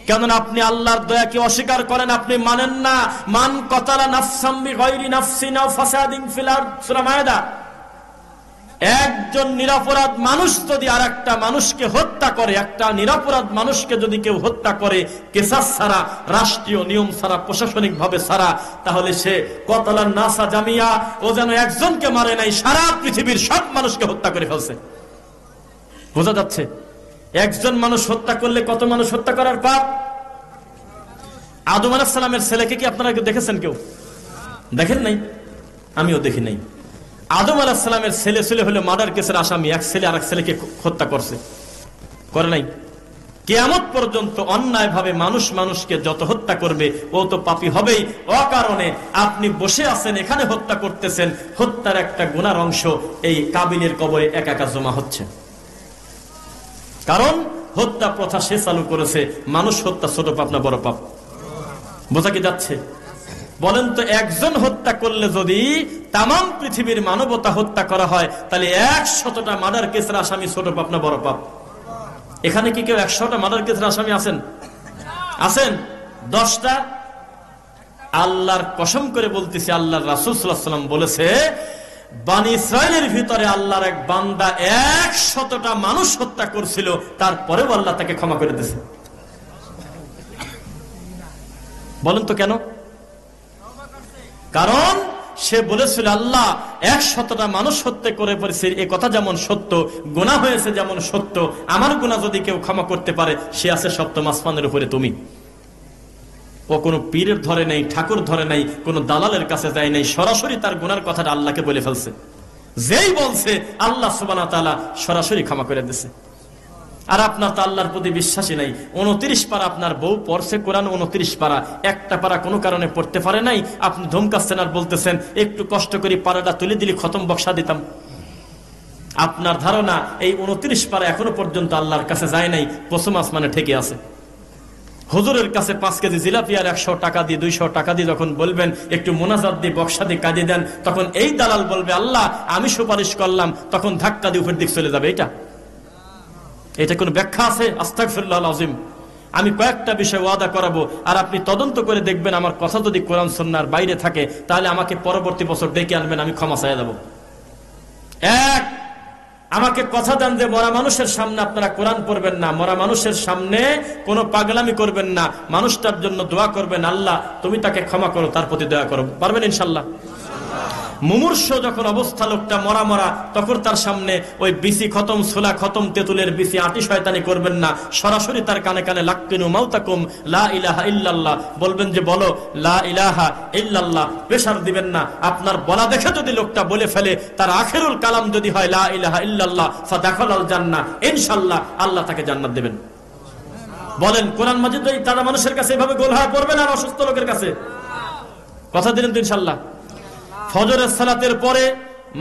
কেননা আপনি আল্লাহর দয়াকে অস্বীকার করেন, আপনি মানেন না। মান কতালা নাফসাম বিগাইরি নাফসিন আও ফাসাদিন ফিল আরদ, সূরা মায়েদা। একজন নিরপরাধ মানুষ যদি আরেকটা মানুষকে হত্যা করে, একটা নিরপরাধ মানুষকে যদি কেউ হত্যা করে কেসাস ছাড়া, রাষ্ট্রীয় নিয়ম ছাড়া, প্রশাসনিক ভাবে ছাড়া, তাহলে সে কতলান নাসা জামিয়া, ও যেন একজনকে মারে নাই, সারা পৃথিবীর সব মানুষকে হত্যা করে ফেলছে। বোঝা যাচ্ছে? একজন মানুষ হত্যা করলে কত মানুষ হত্যা করার পাপ। আদম আলাইহিস সালামের ছেলেকে কি আপনারা দেখেছেন? কেউ দেখেন নাই? আমিও দেখি নাই। আদম আলাইহিস সালামের ছেলে হলো মার্ডার কেসের আসামি। এক ছেলে আরেক ছেলেকে হত্যা করছে, করে নাই? কিয়ামত পর্যন্ত অন্যায় ভাবে মানুষ মানুষকে যত হত্যা করবে ও তো পাপী হবেই। অকারণে আপনি বসে আছেন এখানে হত্যা করতেছেন, হত্যার একটা গুনার অংশ এই কাবিলের কবরে একা একা জমা হচ্ছে। কারণ হত্যা প্রথা সে চালু করেছে। মানুষ হত্যা ছোট পাপ না বড় পাপ? বোঝা কি যাচ্ছে? বলেন তো, একজন হত্যা করলে যদি তাম পৃথিবীর মানবতা হত্যা করা হয়, তাহলে 100টা মার্ডার কেসের আসামি ছোট পাপ না বড় পাপ? এখানে কি কেউ 100টা মার্ডার কেসের আসামি আছেন? আছেন 10টা? আল্লাহর কসম করে বলতেছি, আল্লাহর রাসূল সাল্লাল্লাহু আলাইহি ওয়াসাল্লাম বলেছে, বনি ইসরাইলের ভিতরে আল্লাহর এক বান্দা 100টা মানুষ হত্যা করছিল, তারপরেও আল্লাহ তাকে ক্ষমা করে দিয়েছে। বলেন তো কেন? কারণ সে বলেছিল, আল্লাহ 100টা মানুষ হত্যা করে পড়েছে, এ কথা যেমন সত্য, গুনাহ হয়েছে যেমন সত্য, আমার গুনাহ যদি কেউ ক্ষমা করতে পারে, সে আছে সপ্তম আসমানের উপরে তুমি। ও কোনো পীরের ধরে নাই, ঠাকুর ধরে নাই, কোনো দালালের কাছে যায় নাই, সরাসরি তার গুনার কথাটা আল্লাহকে বলে ফেলছে। যেই বলছে আল্লাহ সুবহানাহু ওয়া তাআলা সরাসরি ক্ষমা করে দিয়েছে। আর আপনার তো আল্লাহর প্রতি বিশ্বাসী নাই। 29 পারা আপনার বউ পড়ছে কোরআন, 29 পারা, একটা পারা কোনো কারণে পড়তে পারে নাই, আপনি ধমকাচ্ছেন আর বলতেছেন একটু কষ্ট করে পারাটা তুলে দিলি খতম বক্সা দিতাম। আপনার ধারণা এই 29 পারা এখনো পর্যন্ত আল্লাহর কাছে যায় নাই, প্রথম আসমানে ঠেকে আছে। হুজুরের কাছে 5 কেজি জিলাপি আর 100 টাকা দিয়ে, 200 টাকা দিয়ে যখন বলবেন একটু মোনাজাত দিয়ে বক্সা দিয়ে কাঁদিয়ে দেন, তখন এই দালাল বলবে আল্লাহ আমি সুপারিশ করলাম, তখন ধাক্কা দিয়ে উপর দিক চলে যাবে। এটা কোনো ব্যাখ্যা আছে? আস্তাগফিরুল্লাহল আযীম। আমি কয়েকটা বিষয় ওয়াদা করাবো, আর আপনি তদন্ত করে দেখবেন আমার কথা যদি কোরআন সুন্নাহর বাইরে থাকে, তাহলে আমাকে পরবর্তী বছর ডেকে আনবেন, আমি ক্ষমা চাইয়া দেব। এক, আমাকে কথা দেন যে মরা মানুষের সামনে আপনারা কোরআন পড়বেন না, মরা মানুষের সামনে কোনো পাগলামি করবেন না, মানুষটার জন্য দোয়া করবেন, আল্লাহ তুমি তাকে ক্ষমা করো, তার প্রতি দয়া করো। পারবেন ইনশাল্লাহ? মুমূর্ষ যখন অবস্থা, লোকটা মরা, তখন তার সামনে ওই বিসি খতম, সোলা খতম, তেতুলের বিসি আটি শয়তানি করবেন না, সরাসরি তার কানে কানে লাক্কিনু মাউতাকুম লা ইলাহা ইল্লাল্লাহ বলবেন, যে বলো লা ইলাহা ইল্লাল্লাহ। প্রেসার দিবেন না। আপনার বলা দেখে যদি লোকটা বলে ফেলে, তার আখিরুল কালাম যদি হয় লা ইলাহা ইল্লাল্লাহ ফাদাখালাল জান্নাহ, ইনশাআল্লাহ আল্লাহ তাকে জান্নাত দেবেন। বলেন, কোরআন মাজিদ ওই তারা মানুষের কাছে এভাবে গোলহা পড়বেন আর অসুস্থ লোকের কাছে? কথা দিলেন তো ইনশাআল্লাহ? ফজরের সালাতের পরে,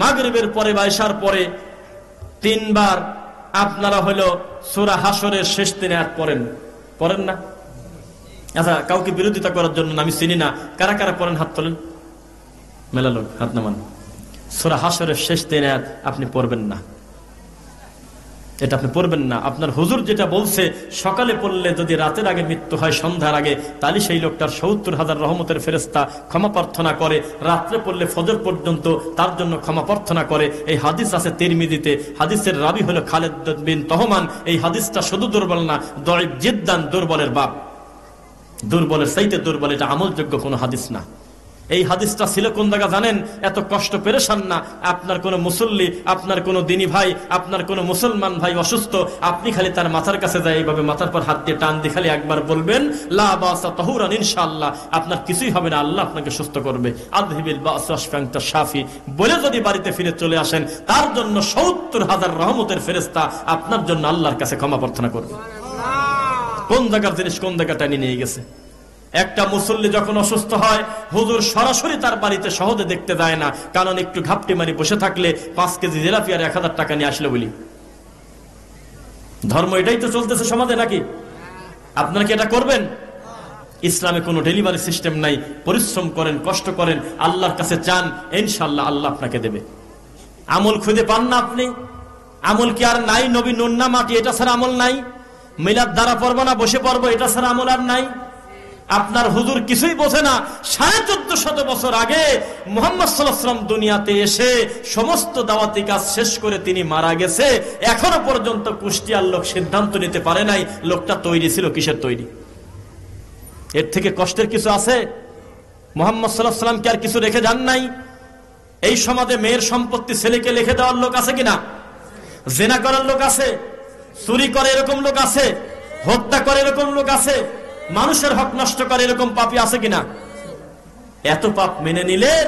মাগরিবের পরে বা ইশার পরে 3 বার আপনারা হলো সূরা হাশরের শেষ 3 আয়াত পড়েন না? আচ্ছা, কাউকে বিরোধিতা করার জন্য আমি চিনি না, কারা কারা পড়েন হাত তোলেন। মেলা লোক হাত নামান। সূরা হাশরের শেষ 3 আয়াত আপনি পড়বেন না, এটা আপনি পড়বেন না। আপনার হুজুর যেটা বলছে, সকালে পড়লে যদি রাতের আগে মৃত্যু হয়, সন্ধ্যার আগে, তাহলে সেই লোকটার 70,000 রহমতের ফেরেশতা ক্ষমা প্রার্থনা করে, রাত্রে পড়লে ফজর পর্যন্ত তার জন্য ক্ষমা প্রার্থনা করে। এই হাদিস আছে তিরমিজিতে, হাদিসের রাবি হলো খালিদ বিন তহমান। এই হাদিসটা শুধু দুর্বল না, দঈফ জিদ্দান, দুর্বলের বাপ, দুর্বলের চাইতে দুর্বল, এটা আমলযোগ্য কোনো হাদিস না। এই হাদিসটা ছিল কোন জায়গা জানেন? এত কষ্ট পেরেশান না, আপনার কোন মুসল্লি, আপনার কোন দিনী ভাই, আপনার কোন মুসলমান ভাই অসুস্থ, আপনি খালি তার মাথার কাছে যায় এইভাবে মাথার পর হাত দিয়ে টান দিয়ে খালি একবার বলবেন লা বাসা তাহুরান, ইনশাআল্লাহ আপনার কিছুই হবে না, আল্লাহ আপনাকে সুস্থ করবে। আযহিবিল বাস ওয়াশফান্তা শাফি বলে যদি বাড়িতে ফিরে চলে আসেন, তার জন্য ৭০,০০০ রহমতের ফেরেশতা আপনার জন্য আল্লাহর কাছে ক্ষমা প্রার্থনা করবে। কোন জায়গার জিনিস কোন জায়গা টানি নিয়ে গেছে। একটা মুসল্লি যখন অসুস্থ হয়, হুজুর সরাসরি তার বাড়িতে সহজে দেখতে যায় না, কারণ একটু ঘাপটি মারি বসে থাকলে ৫ কেজি জিলাপি আর ১,০০০ টাকা নিয়ে আসলে বলি। ধর্ম এটাই তো চলতেছে সমাজে নাকি? আপনারা কি এটা করবেন? ইসলামে কোনো ডেলিভারি সিস্টেম নাই। পরিশ্রম করেন, কষ্ট করেন, আল্লাহর কাছে চান, ইনশাআল্লাহ আল্লাহ আপনাকে দেবে। আমল খুঁজে পান না আপনি? আমল কি আর নাই? নবী নুন না মাটি, এটা ছাড়া আমল নাই? মিলাদ দ্বারা পড়বো না বসে পড়বো, এটা ছাড়া আমল আর নাই? আপনার হুজুর কিছুই বোঝে না। ১৪৫০ বছর আগে মুহাম্মদ সাল্লাল্লাহু আলাইহি ওয়াসাল্লাম দুনিয়াতে এসে সমস্ত দাওয়াতি কাজ শেষ করে তিনি মারা গেছে, এখনো পর্যন্ত কুষ্টিয়ার লোক সিদ্ধান্ত নিতে পারে নাই লোকটা তৈরি ছিল কিসের তৈরি। এর থেকে কষ্টের কিছু আছে? মুহাম্মদ সাল্লাল্লাহু আলাইহি ওয়াসাল্লাম কি আর কিছু রেখে যান নাই? এই সমাজে মেয়ের সম্পত্তি ছেলেকে লিখে দেওয়ার লোক আছে কিনা? জিনা করার লোক আছে, চুরি করে এরকম লোক আছে, হত্যা করে এরকম লোক আছে, মানুষের হক নষ্ট করে এরকম পাপী আছে কিনা? এত পাপ মেনে নিলেন,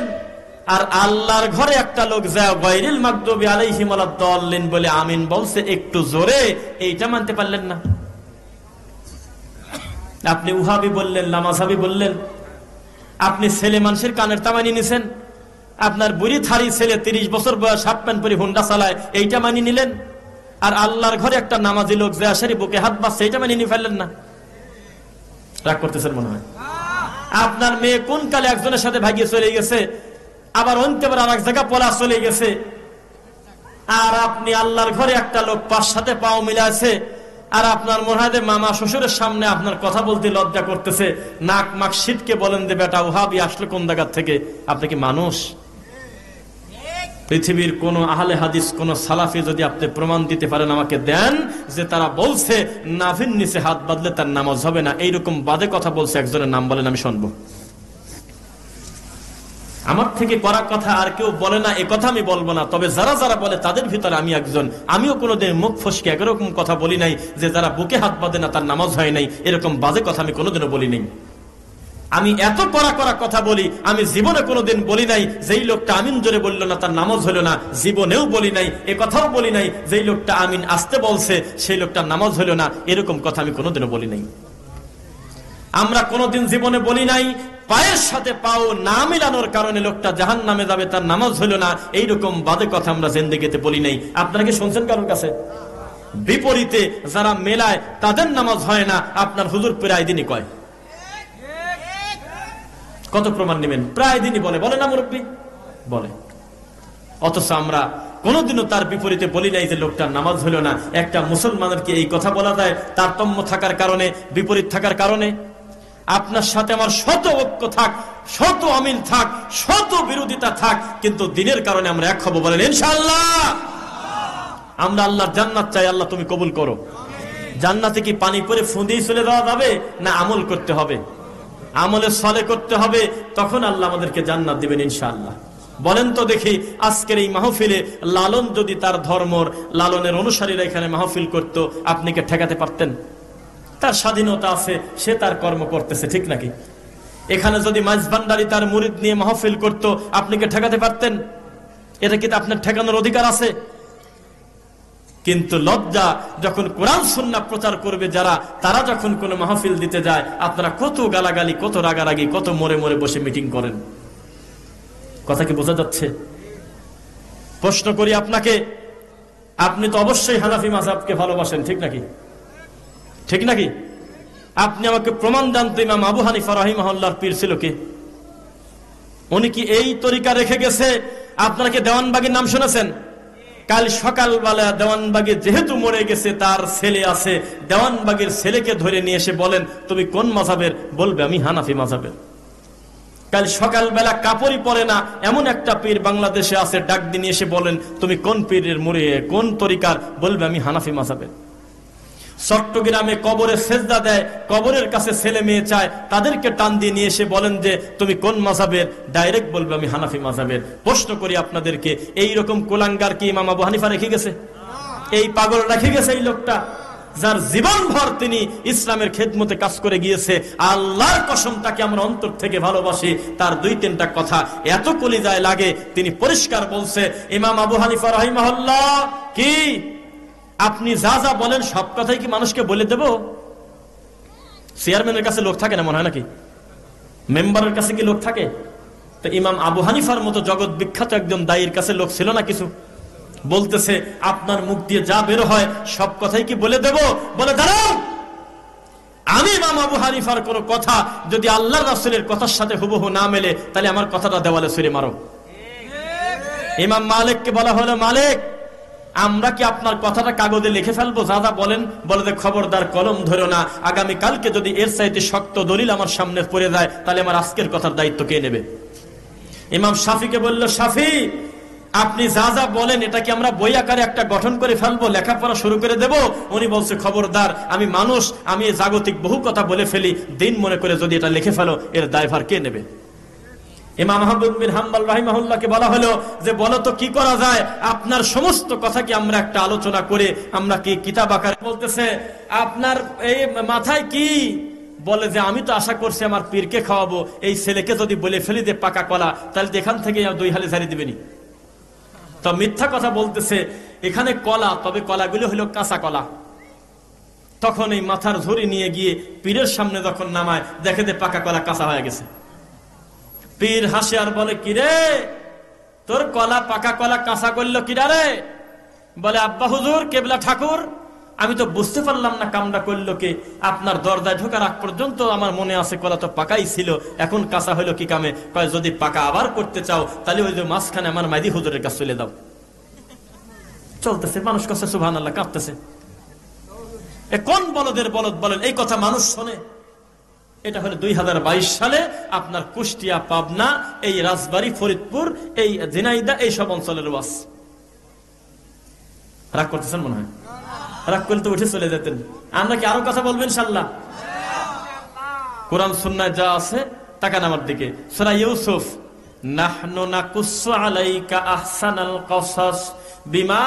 আর আল্লাহর ঘরে একটা লোক যা গায়রিল মাগদুবি আলাইহিম ওয়ালাদ-দাল্লিন বলে আমিন বলছে একটু জোরে, এইটা মানতে পারলেন না। আপনি উহাবি বললেন, নামাজাবি বললেন, আপনি ছেলে মানুষের কানের তামানি নিছেন, আপনার বুড়ি থারি ছেলে ৩০ বছর বয়স হাফ প্যান্ট পরে হুন্ডা চালায়, এইটা মানি নিলেন। আর আল্লাহর ঘরে একটা নামাজি লোক যে আসারি বুকে হাত বাঁচছে, এইটা মানি নিয়ে ফেললেন না। রাগ করতেছেন মনে হয়। আপনার মেয়ে কোন কালে একজনের সাথে ভাগিয়ে চলে গেছে, আবার অন্তেবার আর এক জায়গা পলা চলে গেছে, আর আপনি আল্লাহর ঘরে একটা লোক পাঁচ সাথে পাও মিলাছে, আর আপনার মনে হয় মামা শ্বশুরের সামনে আপনার কথা বলতে লজ্জা করতেছে, নাক মাক শীতকে বলেন যে বেটা ওহাবি আসলে কোন জায়গা থেকে? আপনি কি মানুষ? পৃথিবীর কোন আহলে হাদিস, কোন সালাফি যদি আপনি প্রমাণ দিতে পারেন আমাকে দেন যে তারা বলছে নাভির নিচে হাত বাঁধলে তার নামাজ হবে না, এইরকম বাদে কথা বলছে একজনের নাম বলেন, আমি শুনবো। আমার থেকে করা কথা আর কেউ বলে না, এ কথা আমি বলবো না। তবে যারা যারা বলে তাদের ভিতরে আমি একজন। আমিও কোনোদিন মুখ ফসকে একরকম কথা বলি নাই যে যারা বুকে হাত বাঁধে না তার নামাজ হয় নাই, এরকম বাজে কথা আমি কোনোদিনও বলি নাই। আমি এত কড়া কড়া কথা বলি, আমি জীবনে কোনোদিন বলি নাই যেই লোকটা আমিন জোরে বলল না তার নামাজ হলো না, জীবনেও বলি নাই। এ কথাও বলি নাই যেই লোকটা আমিন আসতে বলছে সেই লোকটার নামাজ হলো না, এরকম কথা আমি কোনোদিনও বলি নাই। আমরা কোনোদিন জীবনে বলি নাই পায়ের সাথে পাও না মিলানোর কারণে লোকটা জাহান্নামে যাবে, তার নামাজ হলো না, এইরকম বাদে কথা আমরা জিন্দেগিতে বলি নাই। আপনারা কি শুনছেন কারোর কাছে? বিপরীতে যারা মেলায় তাদের নামাজ হয় না, আপনার হুজুর প্রায় দিনই কয়। কত প্রমাণ নেবেন? প্রায় দিনই বলে, বলে না মুরব্বী? বলে। অথচ আমরা কোনোদিনও তার বিপরীতে বলি নাই যে লোকটার নামাজ হলো না। একটা মুসলমানের কি এই কথা বলা যায় তারতম্য থাকার কারণে, বিপরীত থাকার কারণে? আপনার সাথে আমার শত ঐক্য থাক, শত অমিল থাক, শত বিরোধিতা থাক, কিন্তু দিনের কারণে আমরা এক হব, বলেন ইনশাআল্লাহ। আমরা আল্লাহর জান্নাত চাই, আল্লাহ তুমি কবুল করো। জান্নাতে কি পানি পরে ফুঁদেই চলে যাওয়া যাবে, না আমল করতে হবে? আমলে সলে করতে হবে, তখন আল্লাহ আমাদেরকে জান্নাত দিবেন ইনশাআল্লাহ। বলেন তো দেখি, আজকের এই মাহফিলে লালন যদি তার ধর্মর লালনের অনুসারীরা এখানে মাহফিল করত, আপনি কি ঠেকাতে পারতেন? তার স্বাধীনতা আছে, সে তার কর্ম করতেছে, ঠিক নাকি? এখানে যদি মাঝভান্ডারি তার মুরিদ নিয়ে মাহফিল করত, আপনি কি ঠেকাতে পারতেন? এটা কি আপনার ঠেকানোর অধিকার আছে? কিন্তু লজ্জা, যখন কোরআন সুন্নাহ প্রচার করবে যারা, তারা যখন কোনো মাহফিল দিতে যায়, আপনারা কত গালাগালি, কত রাগারাগি, কত মোড়ে মোড়ে বসে মিটিং করেন। কথা কি বোঝা যাচ্ছে? প্রশ্ন করি আপনাকে, আপনি তো অবশ্যই হানাফি মাযহাবকে ভালোবাসেন, ঠিক নাকি? ঠিক নাকি? আপনি আমাকে প্রমাণ দেন তো ইমাম আবু হানিফা রাহিমাহুল্লাহর পীর ছিল কে? উনি কি এই তরিকা রেখে গেছে? আপনারা কি দেওয়ানবাগীর নাম শুনেছেন? কাল সকালবেলা দেওয়ানবাগী যেহেতু মরে গেছে, তার ছেলে আছে, দেওয়ানবাগীর ছেলেকে ধরে নিয়ে এসে বলেন তুমি কোন মাযহাবের? বলবে আমি হানাফি মাযহাবের। কাল সকালবেলা কাপড়ই পরে না এমন একটা পীর বাংলাদেশে আছে, ডাক দিয়ে এসে বলেন তুমি কোন পীরের মুরিদ, কোন তরিকার? বলবে আমি হানাফি মাযহাবের। চট্টগ্রামে কবরে সেজদা দেয়, কবরের কাছে ছেলে মেয়ে চায়, তাদেরকে টান দিয়ে নিয়ে এসে বলেন যে তুমি কোন মাযহাবের, ডাইরেক্ট বলবে আমি হানাফি মাযহাবের। প্রশ্ন করি আপনাদেরকে, এই রকম কুলাঙ্গার কি ইমাম আবু হানিফা রেখে গেছে? এই পাগল রেখে গেছে এই লোকটা, যার জীবন ভর তিনি ইসলামের খেদমতে কাজ করে গিয়েছে। আল্লাহর কসম, তাকে আমরা অন্তর থেকে ভালোবাসি। তার 2-3টা কথা এত কলিজায় লাগে, তিনি পরিষ্কার বলছে, ইমাম আবু হানিফা রাহিমাহুল্লাহ, কি আপনি যা যা বলেন সব কথাই কি মানুষকে বলে দেব? চেয়ারম্যানের কাছে লোক থাকে না মনে হয় নাকি? মেম্বারের কাছে কি লোক থাকে? তো ইমাম আবু হানিফার মতো জগৎ বিখ্যাত একজন দায়ীর কাছে লোক ছিল না কিছু? বলতেছে আপনার মুখ দিয়ে যা বের হয় সব কথাই কি বলে দেব? বলে দাঁড়াও, আমি ইমাম আবু হানিফার কোন কথা যদি আল্লাহ রাসূলের কথার সাথে হুবহু না মেলে, তাহলে আমার কথাটা দেওয়ালে ছুঁড়ে মারো। ইমাম মালিককে বলা হলো, মালিক আমরা কি আপনার কথাটা কাগজে লিখে ফেলবো যা যা বলেন? বলে যে খবরদার কলম ধরো না, আগামী কালকে যদি এর চাইতে শক্ত দলিল আমার সামনে পড়ে যায়, তাহলে আমার আজকের কথার দায়িত্ব কে নেবে? ইমাম শাফিকে বলল, শাফি আপনি যা যা বলেন এটা কি আমরা বই আকারে একটা গঠন করে ফেলবো, লেখাপড়া শুরু করে দেব? উনি বলছে, খবরদার, আমি মানুষ, আমি জাগতিক বহু কথা বলে ফেলি, দিন মনে করে যদি এটা লিখে ফেলো, এর দায়ভার কে নেবে? ইমাম আহমদ বিন হাম্বল রাহিমাহুল্লাহকে বলা হলো যে বলো তো কি করা যায়, আপনার সমস্ত কথা কি আমরা একটা আলোচনা করে আমরা কি কিতাব আকারে? বলতেছে আপনার এই মাথায় কি? বলে যে আমি তো আশা করছি আমার পীরকে খাওয়াবো, এই ছেলেকে যদি বলে ফেলি যে পাকা কলা, তাহলে এখান থেকে 2 হালে ঝাড়ি দিবেনি। তো মিথ্যা কথা বলতেছে, এখানে কলা, তবে কলাগুলো হলো কাঁচা কলা। তখন এই মাথার ঝুড়ি নিয়ে গিয়ে পীরের সামনে যখন নামায়, দেখে যে পাকা কলা কাঁচা হয়ে গেছে। পীর হাসে আর বলে, কিরে তোর কলা পাকা কলা কাঁচা করলো কিরা রে? বলে, আব্বা হুজুর, কেবলা ঠাকুর, আমি তো বুঝতে পারলাম না কামটা করলো কে। আপনার দরজায় ঢোকার আগ পর্যন্ত আমার মনে আছে কলা তো পাকাই ছিল, এখন কাঁচা হইলো কি কামে? কয় যদি পাকা আবার করতে চাও তাহলে ওই যে মাঝখানে আমার মাইদি হুজুরের কাছে চলে দাও। চলতেছে, মানুষ কাছে সুবহানাল্লাহ কাঁদতেছে। এ কোন বলদের বলদ বলেন, এই কথা মানুষ শোনে? এটা হলো 2022 সালে আপনার কুষ্টিয়া, পাবনা, এই রাজবাড়ী, ফরিদপুর, এই ঝিনাইদহ, এই সব অঞ্চলের ওয়াজ। রাগ করতেছেন মনে হয়? রাগ করলে তো উঠে চলে যেতেন। আমরা কি আরো কথা বলবেন ইনশাআল্লাহ? কোরআন সুন্নাহ যা আছে তাকান আমার দিকে। সূরা ইউসুফ, নাহনু নাকুসসু আলাইকা আহসানাল কসাস বিমা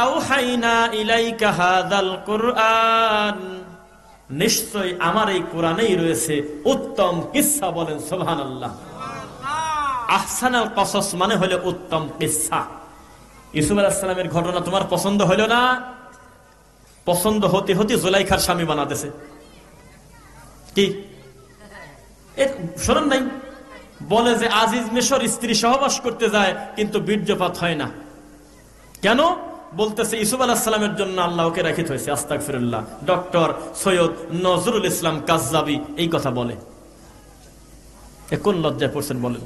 আওহাইনা ইলাইকা হাযাল কুরআন, নিশ্চয় আমার এই কোরআনেই রয়েছে উত্তম কিসসা। বলেন সুবহানাল্লাহ। আহসানাল কসাস মানে হলো উত্তম কিসসা। ইউসুফ আলাইহিস সালামের ঘটনা তোমার পছন্দ হলো না? পছন্দ হতে হতে জুলাইখার স্বামী বানাতেছে। কি শোনেন নাই? বলে যে আজিজ মিশর স্ত্রী সহবাস করতে যায় কিন্তু বীর্যপাত হয় না কেন? বলতেছে ইউসুফ আলাইহিস সালামের জন্য আল্লাহ ওকে রাখিত হয়েছে। আস্তাগফিরুল্লাহ। ডক্টর সৈয়দ নজরুল ইসলাম কাজ্জাবি এই কথা বলে। এ কোন লজ্জায় পড়ছেন বলেন?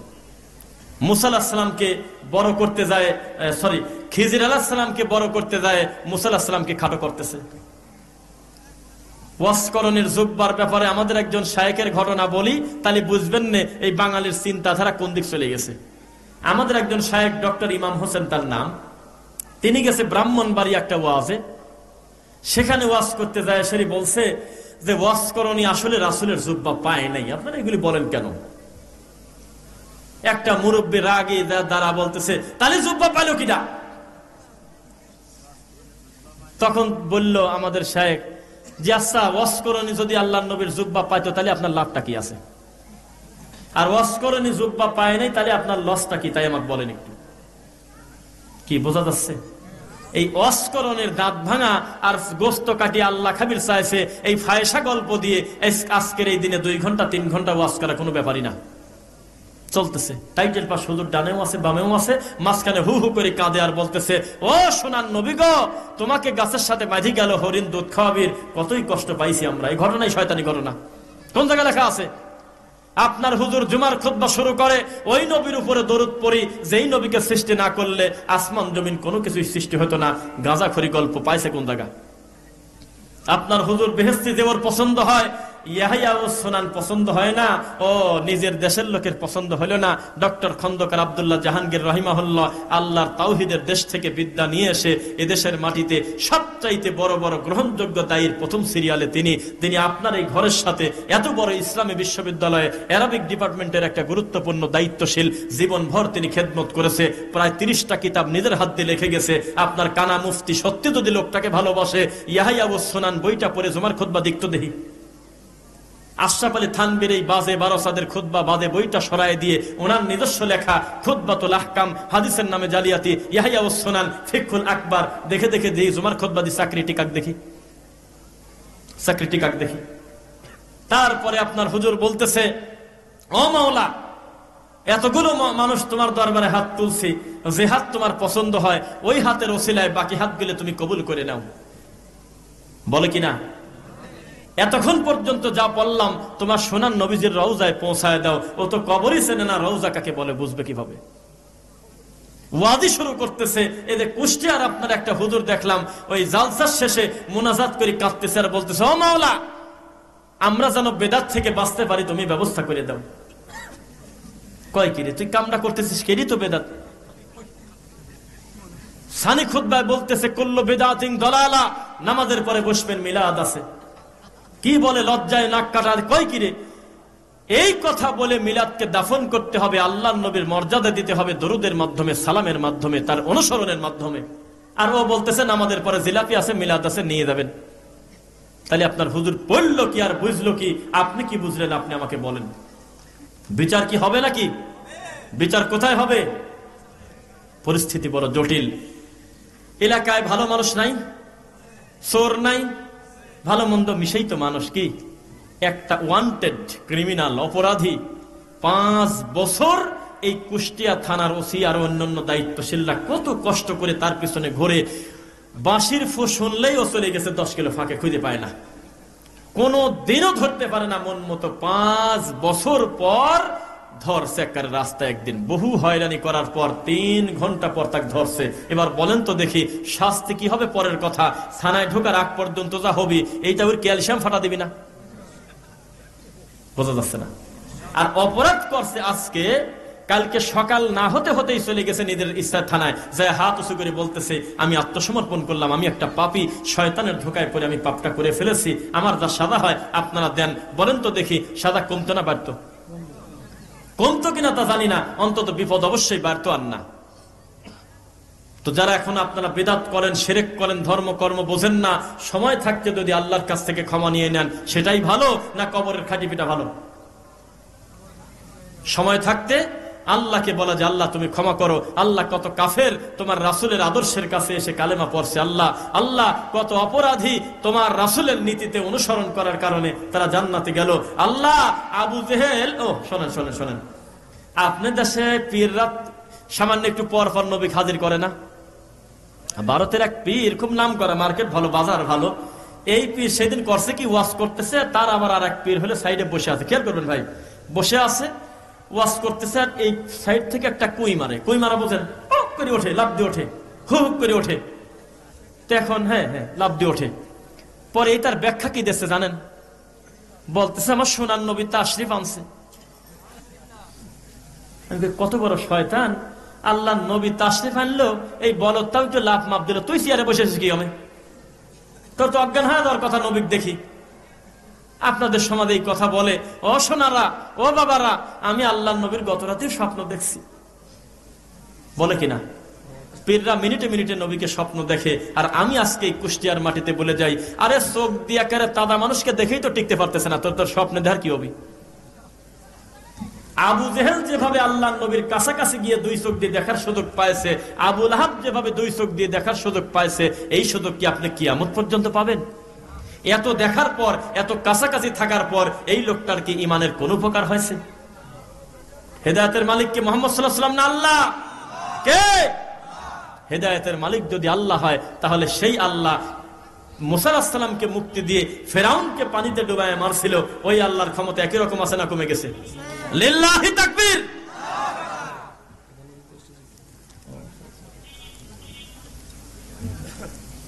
মুসা আলাইহিস সালামকে বড় করতে যায়, খিজির আলাইহিস সালামকে বড় করতে যায়, মুসা আলাইহিস সালামকে খাটো করতেছে। ওয়াসকরণের জুব্বার ব্যাপারে আমাদের একজন শায়েখের ঘটনা বলি, তাহলে বুঝবেন না এই বাঙালির চিন্তাধারা কোন দিক চলে গেছে। আমাদের একজন শায়েখ ডক্টর ইমাম হোসেন তার নাম, তিনি গেছে ব্রাহ্মণবাড়ি একটা ওয়াজে, সেখানে ওয়াজ করতে যায়। সে বলছে যে ওয়াসকরণী আসলে রাসূলের জুব্বা পায় নাই, আপনারা এগুলি বলেন কেন? একটা মুরব্বী রাগে দ্বারা বলতেছে তাহলে জুব্বা পাইল কিনা? তখন বলল আমাদের শায়েখ যে আচ্ছা, ওয়াসকরণী যদি আল্লাহর নবীর জুব্বা পাইতো তাহলে আপনার লাভটা কি আছে, আর ওয়াসকরণী জুব্বা পায় নাই তাহলে আপনার লসটা কি, তাই আমাকে বলেন একটু। কি বোঝা যাচ্ছে? এই ওয়াসকরণের দাঁত ভাঙা আর গোস্ত কাটিয়ে আল্লাহ খাবির চাইছে, এই ফায়সা গল্প দিয়ে আজকের এই দিনে 2 ঘন্টা 3 ঘন্টা ওয়াজ করা কোনো ব্যাপারই না। চলতেছে টাইটেল পাশ, হুজুর ডানেও আছে বামেও আছে, মাঝখানে হু হু করে কাঁদে আর বলতেছে, ও সোনার নবী গো, তোমাকে গাছের সাথে বাঁধি গেল হরিণ দুধ খাওয়াবির, কতই কষ্ট পাইছি আমরা। এই ঘটনাই শয়তানি ঘটনা। কোন জায়গায় লেখা আছে? আপনার হুজুর জুমার খুতবা শুরু করে ওই নবীর উপরে দরুদ পড়ি যেই নবীকে সৃষ্টি না করলে আসমান জমিন কোনো কিছুই সৃষ্টি হতো না। গাঁজাখড়ি গল্প পাইছে কোন জায়গা? আপনার হুজুর বেহেশতি দেওয়ার পছন্দ হয় ইয়াহইয়া ও সুনান পছন্দ হয় না, ও নিজের দেশের লোকের পছন্দ হলো না। ডক্টর খন্দকার আব্দুল্লাহ জাহাঙ্গীর রহিমাহুল্লাহ আল্লাহর তাওহীদের দেশ থেকে বিদ্যা নিয়ে এসে এদেশের মাটিতে সবচাইতে বড় বড় গ্রহণযোগ্য দায়ীর প্রথম সিরিয়ালে তিনি আপনার এই ঘরের সাথে এত বড় ইসলামী বিশ্ববিদ্যালয়ে অ্যারাবিক ডিপার্টমেন্টের একটা গুরুত্বপূর্ণ দায়িত্বশীল, জীবনভর তিনি খেদমত করেছে, প্রায় 30টা কিতাব নিজের হাত দিয়ে লিখে গেছে। আপনার কানা মুফতি সত্যি যদি লোকটাকে ভালোবাসে, ইয়াহইয়া ও সুনান বইটা পড়ে জুমার খুতবা দেখতে দেখি। আশরাফ আলী থানভীর এই বাজে বারসাদের খুতবা বাদে বইটা সরায় দিয়ে ওনার নিজস্ব লেখা খুতবাতুল আহকাম, হাদিসের নামে জালিয়াতি, ইয়াহইয়া ও সুনান, ফিকহুল আকবার দেখে দেখে দিয়ে জুমার খুতবা দিয়ে চাকরি টিকাক দেখি। তারপরে আপনার হুজুর বলতেছে, ও মাওলা, এতগুলো মানুষ তোমার দরবারে হাত তুলছি, যে হাত তোমার পছন্দ হয় ওই হাতের ওসিলায় বাকি হাতগুলো তুমি কবুল করে নাও। বলে কিনা? এতক্ষণ পর্যন্ত যা বললাম তোমার সোনার নবীজির রওজায় পৌঁছায় দাও। ও তো কবরই চেনে না, রওজা কাকে বলে বুঝবে কিভাবে? ওয়াজি শুরু করতেছে। এদের কুষ্টিয়ার আপনার একটা হুজুর দেখলাম, ওই জালসার শেষে মুনাজাত করে কাঁদতেছে আর বলতেছে, ও মাওলা, আমরা যেন বেদাত থেকে বাঁচতে পারি তুমি ব্যবস্থা করে দাও। কয় কিরে তুই কামনা করতেছিস, কেডি তো বেদাত। সানি খুতবায় বলতেছে, কুল্লু বিদআতিন দালালা, নামাজের পরে বসবেন, মিলাদ আছে। কি বলে লজ্জায় নাক কাটা। কয় কিরে, এই কথা বলে মিলাদকে দাফন করতে হবে, আল্লাহর নবীর মর্যাদা দিতে হবে দরুদের মাধ্যমে, সালামের মাধ্যমে, তার অনুসরণের মাধ্যমে। আর ও বলতেছে নামাজের পরে জিলাপি আছে, মিলাদ আছে, নিয়ে যাবেন। তাহলে আপনার হুজুর পড়লো কি আর বুঝলো কি? আপনি কি বুঝলেন? আপনি আমাকে বলেন। বিচার কি হবে নাকি? বিচার কোথায় হবে? পরিস্থিতি বড় জটিল। এলাকায় ভালো মানুষ নাই, চোর নাই, ভালো মন্দ মিশেই তো মানুষ। কি একটা ওয়ান্টেড ক্রিমিনাল, অপরাধী 5 বছর এই কুষ্টিয়া থানার ওসি আর অন্যান্য দায়িত্বশীলরা কত কষ্ট করে তার পিছনে ঘুরে, বাঁশির ফু শুনলেই ও চলে গেছে 10 কিলো ফাঁকে, খুঁজে পায় না, কোনো দিনও ধরতে পারে না মন মতো। 5 বছর পর ধরছে একেবারে রাস্তায় একদিন, বহু হয়রানি করার পর 3 ঘন্টা পর তাকে ধরছে। এবার বলেন তো দেখি শাস্তি কি হবে? পরের কথা, থানায় ঢোকার আগ পর্যন্ত যা হবি এইটা ওর ক্যালসিয়াম ফাটা দিবি না? বোঝা যাচ্ছে না? আর অপরাধ করছে আজকে, কালকে সকাল না হতে হতেই চলে গেছে নিজের ইচ্ছার থানায়, যে হাত উঁচু করে বলতেছে, আমি আত্মসমর্পণ করলাম, আমি একটা পাপী, শয়তানের ধোকায় পড়ে আমি পাপটা করে ফেলেছি, আমার যা সাজা হয় আপনারা দেন। বলেন তো দেখি সাজা কমতো না বাড়তো? কমতো কিনা তা জানি না, অন্তত বিপদ অবশ্যই বাড়তো আর না। তো যারা এখন আপনারা বিদআত করেন, শিরক করেন, ধর্ম কর্ম বোঝেন না, সময় থাকতে যদি আল্লাহর কাছ থেকে ক্ষমা নিয়ে নেন সেটাই ভালো, না কবরের খাঁটি পিঠা ভালো? সময় থাকতে আল্লাহকে বলা যে আল্লাহ তুমি ক্ষমা করো। আল্লাহ কত কাফের তোমার রাসূলের আদর্শের কাছে এসে কালেমা পড়ছে, আল্লাহ আল্লাহ কত অপরাধী তোমার রাসূলের নীতিতে অনুসরণ করার কারণে তারা জান্নাতে গেল। আল্লাহ আবু জেহেল, ও শোনেন শোনেন শোনেন, আপনার দেশে পীররা সামান্য একটু পর পর নবী হাজির করে না? ভারতের এক পীর, খুব নাম করা, মার্কেট ভালো, বাজার ভালো, এই পীর সেদিন করছে কি, ওয়াজ করতেছে, তার আবার আর এক পীর হলে সাইডে বসে আছে, খেয়াল করবেন ভাই, বসে আছে ওয়াজ করতেছে, আর এই সাইড থেকে একটা কুই মারে। কুই মারা বোঝেন? হুক করে ওঠে, লাফ দিয়ে ওঠে, হুক করে ওঠে। তো এখন হ্যাঁ হ্যাঁ লাফ দিয়ে ওঠে। পরে এই তার ব্যাখ্যা কি দিচ্ছে জানেন? বলতেছে আমার সোনার নবী তাশরিফ আনছে। কত বড় শয়তান! আল্লাহ নবী তাশরিফ আনলো, এই বলদটাও একটু লাফ মাপ দিল, তুই চেয়ারে বসেছিস কি? আমি তোর তো অজ্ঞান হয়ে যাওয়ার কথা, নবী দেখি। আপনাদের সমাজে এই কথা বলে, ও সোনারা, ও বাবারা, আমি আল্লাহ নবীর গত রাতে স্বপ্ন দেখছি। বলে কিনা? পীররা মিনিটে মিনিটে নবীকে স্বপ্ন দেখে, আর আমি আজকে এই কুষ্টিয়ার মাটিতে বলে যাই, আরে চোখ দিয়া করে তাদা মানুষকে দেখেই তো টিকতে পারতেছে না, তোর স্বপ্নে দেখার কি হবে? আবু জেহেল যেভাবে আল্লাহ নবীর কাছাকাছি গিয়ে 2 চোখ দিয়ে দেখার সুযোগ পাইছে, আবু লাহাব যেভাবে 2 চোখ দিয়ে দেখার সুযোগ পাইছে, এই সুযোগ কি আপনি কিয়ামত পর্যন্ত পাবেন? এত দেখার পর, এত কাছাকাছি থাকার পর এই লোকটার কি ইমানের কোন উপকার হয়েছে? হেদায়েতের মালিক কি মুহাম্মদ সাল্লাল্লাহু আলাইহি ওয়াসাল্লাম না আল্লাহ? কে? হেদায়েতের মালিক যদি আল্লাহ হয়, তাহলে সেই আল্লাহ মুসা আলাইহিস সালামকে মুক্তি দিয়ে ফেরাউনকে পানিতে ডুবায় মারছিল, ওই আল্লাহর ক্ষমতা একই রকম আছে না কমে গেছে? লিল্লাহি তাকবীর।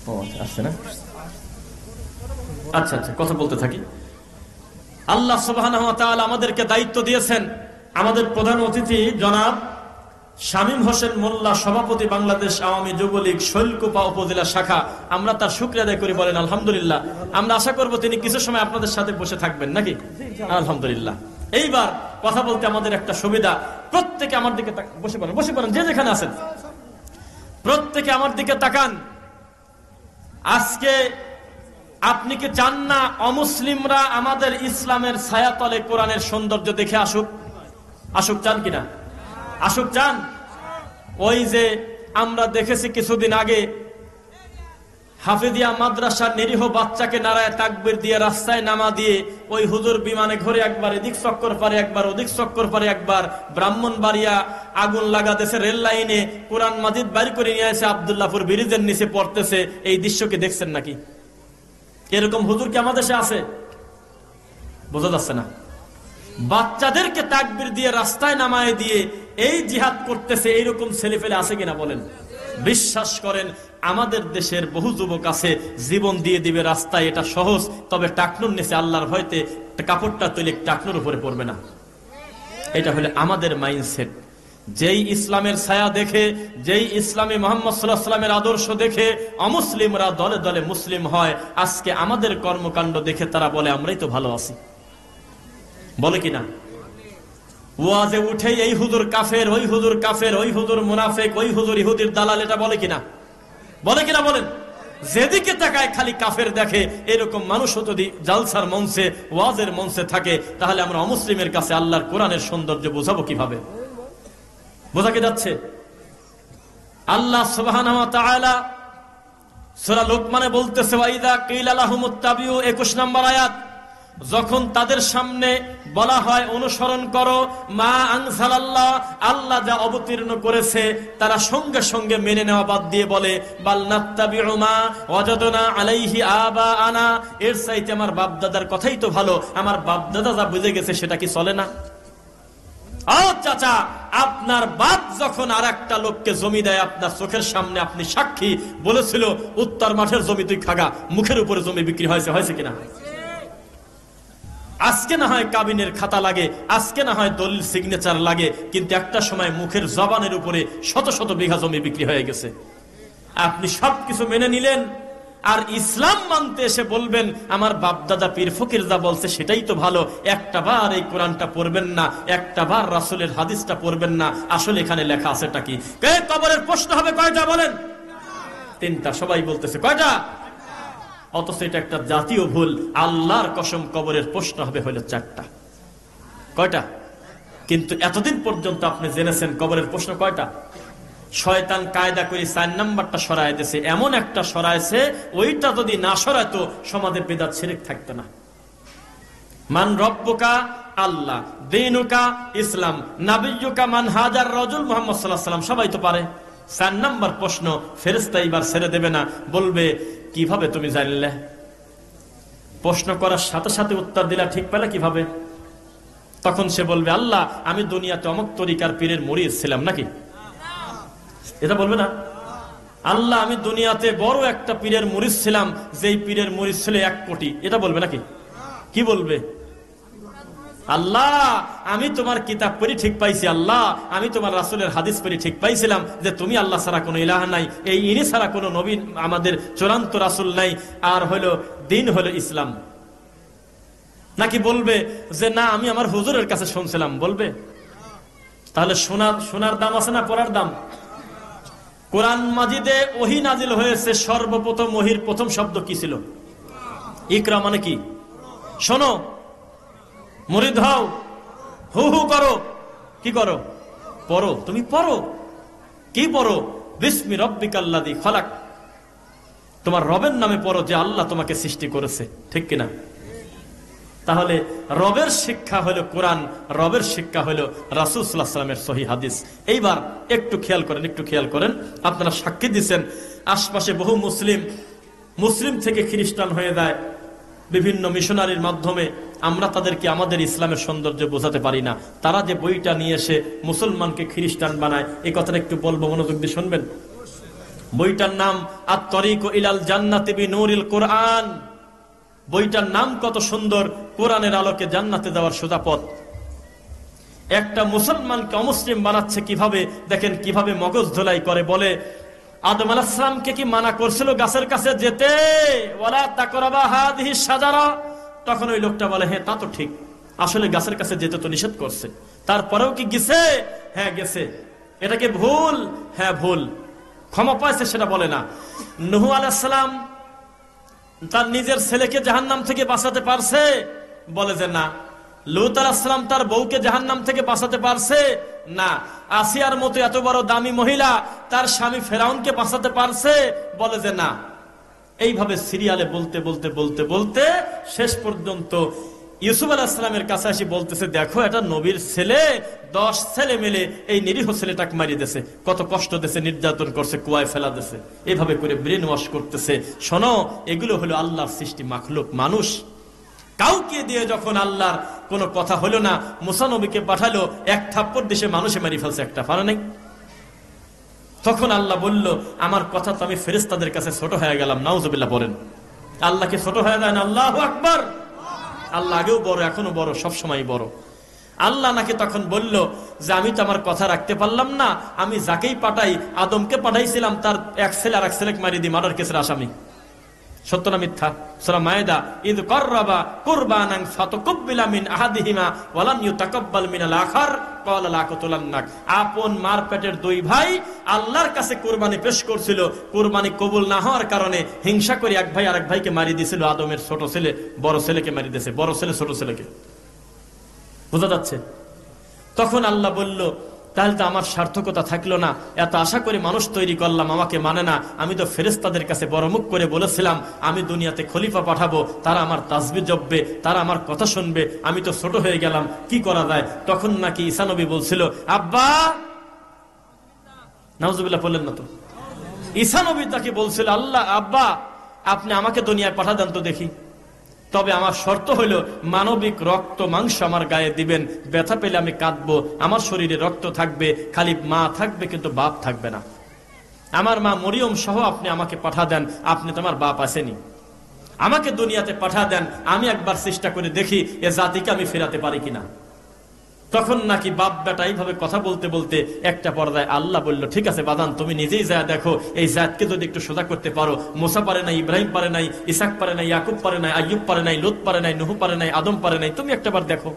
ও আসছে না? আচ্ছা আচ্ছা, কথা বলতে থাকি। আল্লাহ সুবহানাহু ওয়া তাআলা আমাদেরকে দায়িত্ব দিয়েছেন। আমাদের প্রধান অতিথি জনাব শামীম হোসেন মোল্লা, সভাপতি বাংলাদেশ আওয়ামী যুবলীগ শৈলকুপা উপজেলা শাখা, আমরা তার শুকরিয়া আদায় করি, বলেন আলহামদুলিল্লাহ। আমরা আশা করব তিনি কিছু সময় আপনাদের সাথে বসে থাকবেন নাকি? আলহামদুলিল্লাহ। এইবার কথা বলতে আমাদের একটা সুবিধা, প্রত্যেকে আমার দিকে বসে পড়েন, যে যেখানে আছেন প্রত্যেকে আমার দিকে তাকান। আজকে আপনি কি চান না অমুসলিমরা আমাদের ইসলামের ছায়াতলে কোরআনের সৌন্দর্য দেখে আসুক? চান কিনা? আসুক, চান? ওই যে আমরা দেখেছি কিছুদিন আগে হাফিজিয়া মাদ্রাসার নিরীহ বাচ্চাকে নারায় তাকবীর দিয়ে রাস্তায় নামা দিয়ে ওই হুজুর বিমানে ঘুরে একবার এদিক চক্কর পারে, একবার ওদিক চক্কর পারে, একবার ব্রাহ্মণবাড়িয়া আগুন লাগাতেছে রেল লাইনে, কোরআন মাজিদ বাইর করে নিয়ে এসে আব্দুল্লাহপুর ব্রিজের নিচে পড়তেছে। এই দৃশ্যকে দেখছেন নাকি? এরকম হুজুর কি আমাদের দেশে আছে? বোঝা যাচ্ছে না। বাচ্চাদেরকে তাকবীর দিয়ে রাস্তায় নামায় দিয়ে এই জিহাদ করতেছে, এইরকম ছেলে ফেলে আছে কিনা বলেন? বিশ্বাস করেন আমাদের দেশের বহু যুবক আছে জীবন দিয়ে দিবে রাস্তায়, এটা সহজ, তবে টাকনুর নিচে আল্লাহর ভয়তে কাপড়টা তুলে টাকনুর উপরে পড়বে না। এটা হলো আমাদের মাইন্ডসেট। যেই ইসলামের ছায়া দেখে, যেই ইসলামী মুহাম্মদ সাল্লাল্লাহু আলাইহি ওয়াসাল্লামের আদর্শ দেখে অমুসলিমরা দলে দলে মুসলিম হয়, আজকে আমাদের কর্মকাণ্ড দেখে তারা বলে আমরাই তো ভালো আছি, বলে কিনা? ওয়াজে উঠে এই হুজুর কাফের, ওই হুজুর কাফের, ওই হুজুর মুনাফিক, ওই হুজুর ইহুদির দালাল, এটা বলে কিনা? বলে কিনা বলেন? যেদিকে তাকায় খালি কাফের দেখে। এরকম মানুষ যদি জালসার মঞ্চে, ওয়াজের মঞ্চে থাকে, তাহলে আমরা অমুসলিমের কাছে আল্লাহর কোরআনের সৌন্দর্য বোঝাবো কিভাবে? বোঝা কি যাচ্ছে? আল্লাহ সুবহানাহু ওয়া তাআলা সূরা লোকমানে বলতেছে, ওয়াইদা কিলা লাহুমুত্তাবিউ, 21 নম্বর আয়াত, যখন তাদের সামনে বলা হয় অনুসরণ করো মা আনজালাল্লাহ, আল্লাহ যা অবতীর্ণ করেছে, তারা সঙ্গে সঙ্গে মেনে নেওয়া বাদ দিয়ে বলে বাল নাত্তাবিউ মা ওয়াজাদনা আলাইহি আবাআনা, এর চাইতে আমার বাপ দাদার কথাই তো ভালো, আমার বাপ দাদা যা বুঝে গেছে সেটা কি চলে না? ও চাচা, আপনার বাপ যখন আর একটা লোককে জমি দেয় আপনার চোখের সামনে, আপনি সাক্ষী, বলেছিল উত্তর মাঠের জমি তুই খাগা, মুখের উপরে জমি বিক্রি হয়েছে কিনা? আজকে না হয় কাবিনের খাতা লাগে, আজকে না হয় দলিল সিগনেচার লাগে, কিন্তু একটা সময় মুখের জবানের উপরে শত শত বিঘা জমি বিক্রি হয়ে গেছে। আপনি সবকিছু মেনে নিলেন, আর ইসলাম মানতে এসে বলবেন আমার বাপ দাদা পীর ফকির যা বলছে সেটাই তো ভালো, একটা বার এই কোরআনটা পড়বেন না, একটা বার রাসূলের হাদিসটা পড়বেন না। আসলে এখানে লেখা আছেটা কি? কবরের প্রশ্ন হবে কয়টা বলেন? 3টা। সবাই বলতেছে কয়টা? অথচ এটা একটা জাতীয় ভুল। আল্লাহর কসম কবরের প্রশ্ন হবে হলো 4টা। কয়টা? কিন্তু এতদিন পর্যন্ত আপনি জেনেছেন কবরের প্রশ্ন কয়টা? শয়তান কায়দা করে 4 নাম্বারটা সরায় দিয়েছে, এমন একটা সরাইছে, ওইটা যদি না সরাইতো সমাজে বিদআত শিরক থাকতো না। মান রব্বুকা, আল্লাহ, দীনুকা, ইসলাম, নাবিয়্যুকা মান হাজার রাজুল, মুহাম্মদ সাল্লাল্লাহু আলাইহি ওয়াসাল্লাম, সবাই তো পারে। 4 নাম্বার প্রশ্ন ফেরেশতা এবার ছেড়ে দেবে না, বলবে কিভাবে তুমি জানলে? প্রশ্ন করার সাথে সাথে উত্তর দিলা, ঠিক পেলে কিভাবে? তখন সে বলবে আল্লাহ আমি দুনিয়াতে অমুক তরিকার পীরের মুরিদ ছিলাম, নাকি? এটা বলবে না? আল্লাহ আমি দুনিয়াতে বড় একটা পীরের মুরিদ ছিলাম, যেই পীরের মুরিদ ছিল 1 কোটি, এটা বলবে নাকি? কি বলবে? আল্লাহ আমি তোমার কিতাব পড়ি ঠিক পাইছি, আল্লাহ আমি তোমার রাসূলের হাদিস পড়ি ঠিক পাইছিলাম যে তুমি আল্লাহ ছাড়া কোনো ইলাহ নাই, এই ইনি ছাড়া কোনো নবী আমাদের চূড়ান্ত রাসূল নাই, আর হলো দিন হলো ইসলাম। নাকি বলবে যে না আমি আমার হুজুরের কাছে শুনছিলাম? বলবে? তাহলে সোনার দাম আছে না পড়ার দাম? কোরআন মাজিদে ওহী নাজিল হয়েছে, সর্বপ্রথম ওহীর প্রথম শব্দ কি ছিল? ইকরা মানে কি? শোনো, মুরিদ হও, হু হু করো, কি করো? পড়ো। তুমি পড়ো, কি পড়ো? বিসমি রব্বিকাল্লাযী খালাক, তোমার রবের নামে পড়ো যে আল্লাহ তোমাকে সৃষ্টি করেছে, ঠিক কিনা? তাহলে রবের শিক্ষা হলো কোরআন, রবের শিক্ষা হলো রাসূল সাল্লাল্লাহু আলাইহি ওয়াসাল্লামের সহিহ হাদিস। এইবার একটু খেয়াল করেন, আপনারা সাক্ষী দিচ্ছেন আশপাশে বহু মুসলিম থেকে খ্রিস্টান হয়ে যায় বিভিন্ন মিশনারির মাধ্যমে। আমরা তাদেরকে আমাদের ইসলামের সৌন্দর্য বোঝাতে পারি না। তারা যে বইটা নিয়ে এসে মুসলমানকে খ্রিস্টান বানায়, এই কথাটা একটু বলবো, মনোযোগ দিয়ে শুনবেন। বইটার নাম আত-তরিকু ইলাল জান্নাতি বিনূরিল কোরআন। বইটার নাম কত সুন্দর, কোরআনের আলোকে জান্নাতে যাওয়ার সোজা পথ। একটা মুসলমানকে অমুসলিম বানাচ্ছে কিভাবে, দেখেন কিভাবে মগজ ধোলাই করে। বলে আদম আলাইহিস সালামকে কি মানা করছিল গাছের কাছে যেতে, ওয়ালা তাকরাবা হাদিহি শাজারা? তখন ওই লোকটা বলে হ্যাঁ তা তো ঠিক, আসলে গাছের কাছে যেতে তো নিষেধ করছে, তারপরেও কি গেছে? হ্যাঁ গেছে। এটা কি ভুল? হ্যাঁ ভুল। ক্ষমা পাইছে সেটা বলে না। নূহ আলাইহিস সালাম তার নিজের ছেলেকে জাহান্নাম থেকে বাঁচাতে পারছে? বলে যে না। লূত আলাইহিস সালাম তার বউকে জাহান্নাম থেকে বাঁচাতে পারছে? না। আসিয়ার মতো এত বড় দামি মহিলা তার স্বামী ফেরাউনকে বাঁচাতে পারছে? বলে যে না। এইভাবে সিরিয়ালে বলতে বলতে বলতে বলতে শেষ পর্যন্ত ইউসুফ আলাইহিস সালামের কাছে এসে বলতেছে, দেখো এটা নবীর ছেলে, 10 ছেলে মিলে এই নিরীহ ছেলেটাকে মারিয়ে দিয়েছে, কত কষ্ট দিয়েছে, নির্যাতন করছে, কুয়ায় ফেলা দিয়েছে, এভাবে করে ব্রেন ওয়াশ করতেছে। শোনো, এগুলো হলো আল্লাহর সৃষ্টি মাখলুক, মানুষ। কাউকে দিয়ে যখন আল্লাহর কোনো কথা হলো না, মুসা নবীকে পাঠালো, এক থাপ্পড় দেশে মানুষে মারি ফেলছে, একটা পারে নাই। তখন আল্লাহ বলল, আমার কথা তো আমি ফেরেশতাদের কাছে ছোট হয়ে গেলাম। নাউজুবিল্লাহ বলেন। আল্লাহকে ছোট হয়ে যায় না? আল্লাহু আকবার। আল্লাহ আগেও বড়, এখনো বড়, সবসময় বড়। আল্লাহ নাকি তখন বলল যে আমি তো আমার কথা রাখতে পারলাম না, আমি যাকেই পাঠাই, আদমকে পাঠাইছিলাম, তার এক ছেলে আর এক ছেলেকে মারিয়ে দিই, মার্ডার কেসের আসামি। সত্য না মিথ্যা? সূরা মায়েদা, ইদ কররাবা কুরবানান ফাতাকাব্বালা মিন আহাদিহিমা ওয়া লাম ইউতাকাব্বাল মিনাল আখার ক্বালা লা আকাতুলান্নাক। আপন মার পেটের দুই ভাই আল্লাহর কাছে কুরবানি পেশ করছিল, কুরবানি কবুল না হওয়ার কারণে হিংসা করে এক ভাই আরেক ভাইকে মারিয়ে দিয়েছিল। আদমের ছোট ছেলে বড় ছেলেকে মারিয়ে দিয়েছে, বড় ছেলে ছোট ছেলেকে। বোঝা যাচ্ছে? তখন আল্লাহ বলল, তাহলে তো আমার সার্থকতা থাকলো না, এত আশা করে মানুষ তৈরি করলাম, আমাকে মানে না। আমি তো ফেরেশতাদের কাছে বড় মুখ করে বলেছিলাম আমি দুনিয়াতে খলিফা পাঠাবো, তারা আমার তাসবিহ জপবে, তারা আমার কথা শুনবে, আমি তো ছোট হয়ে গেলাম, কি করা যায়? তখন নাকি ঈসা নবী বলছিল, আব্বা, নাউজুবিল্লাহ বললেন না তো, ঈসা নবী তাকে বলছিল, আল্লাহ আব্বা আপনি আমাকে দুনিয়ায় পাঠা দেন তো দেখি, তবে আমার শর্ত হইল মানবিক রক্ত মাংস আমার গায়ে দিবেন, ব্যথা পেলে আমি কাঁদবো, আমার শরীরে রক্ত থাকবে, খালি মা থাকবে কিন্তু বাপ থাকবে না। আমার মা মরিয়ম সহ আপনি আমাকে পাঠা দেন, আপনি তো আমার বাপ আসেনি, আমাকে দুনিয়াতে পাঠা দেন, আমি একবার চেষ্টা করে দেখি এ জাতিকে আমি ফেরাতে পারি কিনা। তখন নাকি বাপ বেটা এইভাবে কথা বলতে বলতে একটা পর্যায়ে আল্লাহ বলল, ঠিক আছে বাদান, তুমি নিজেই যা দেখো, এই জাতকে যদি একটু সোজা করতে পারো। মুসা পারে নাই, ইব্রাহিম পারে নাই, ইসাক পারে নাই, ইয়াকুব পারে নাই, আইয়ুব পারে নাই, লূত পারে নাই, নূহ পারে নাই, আদম পারে নাই, তুমি একটাবার দেখো।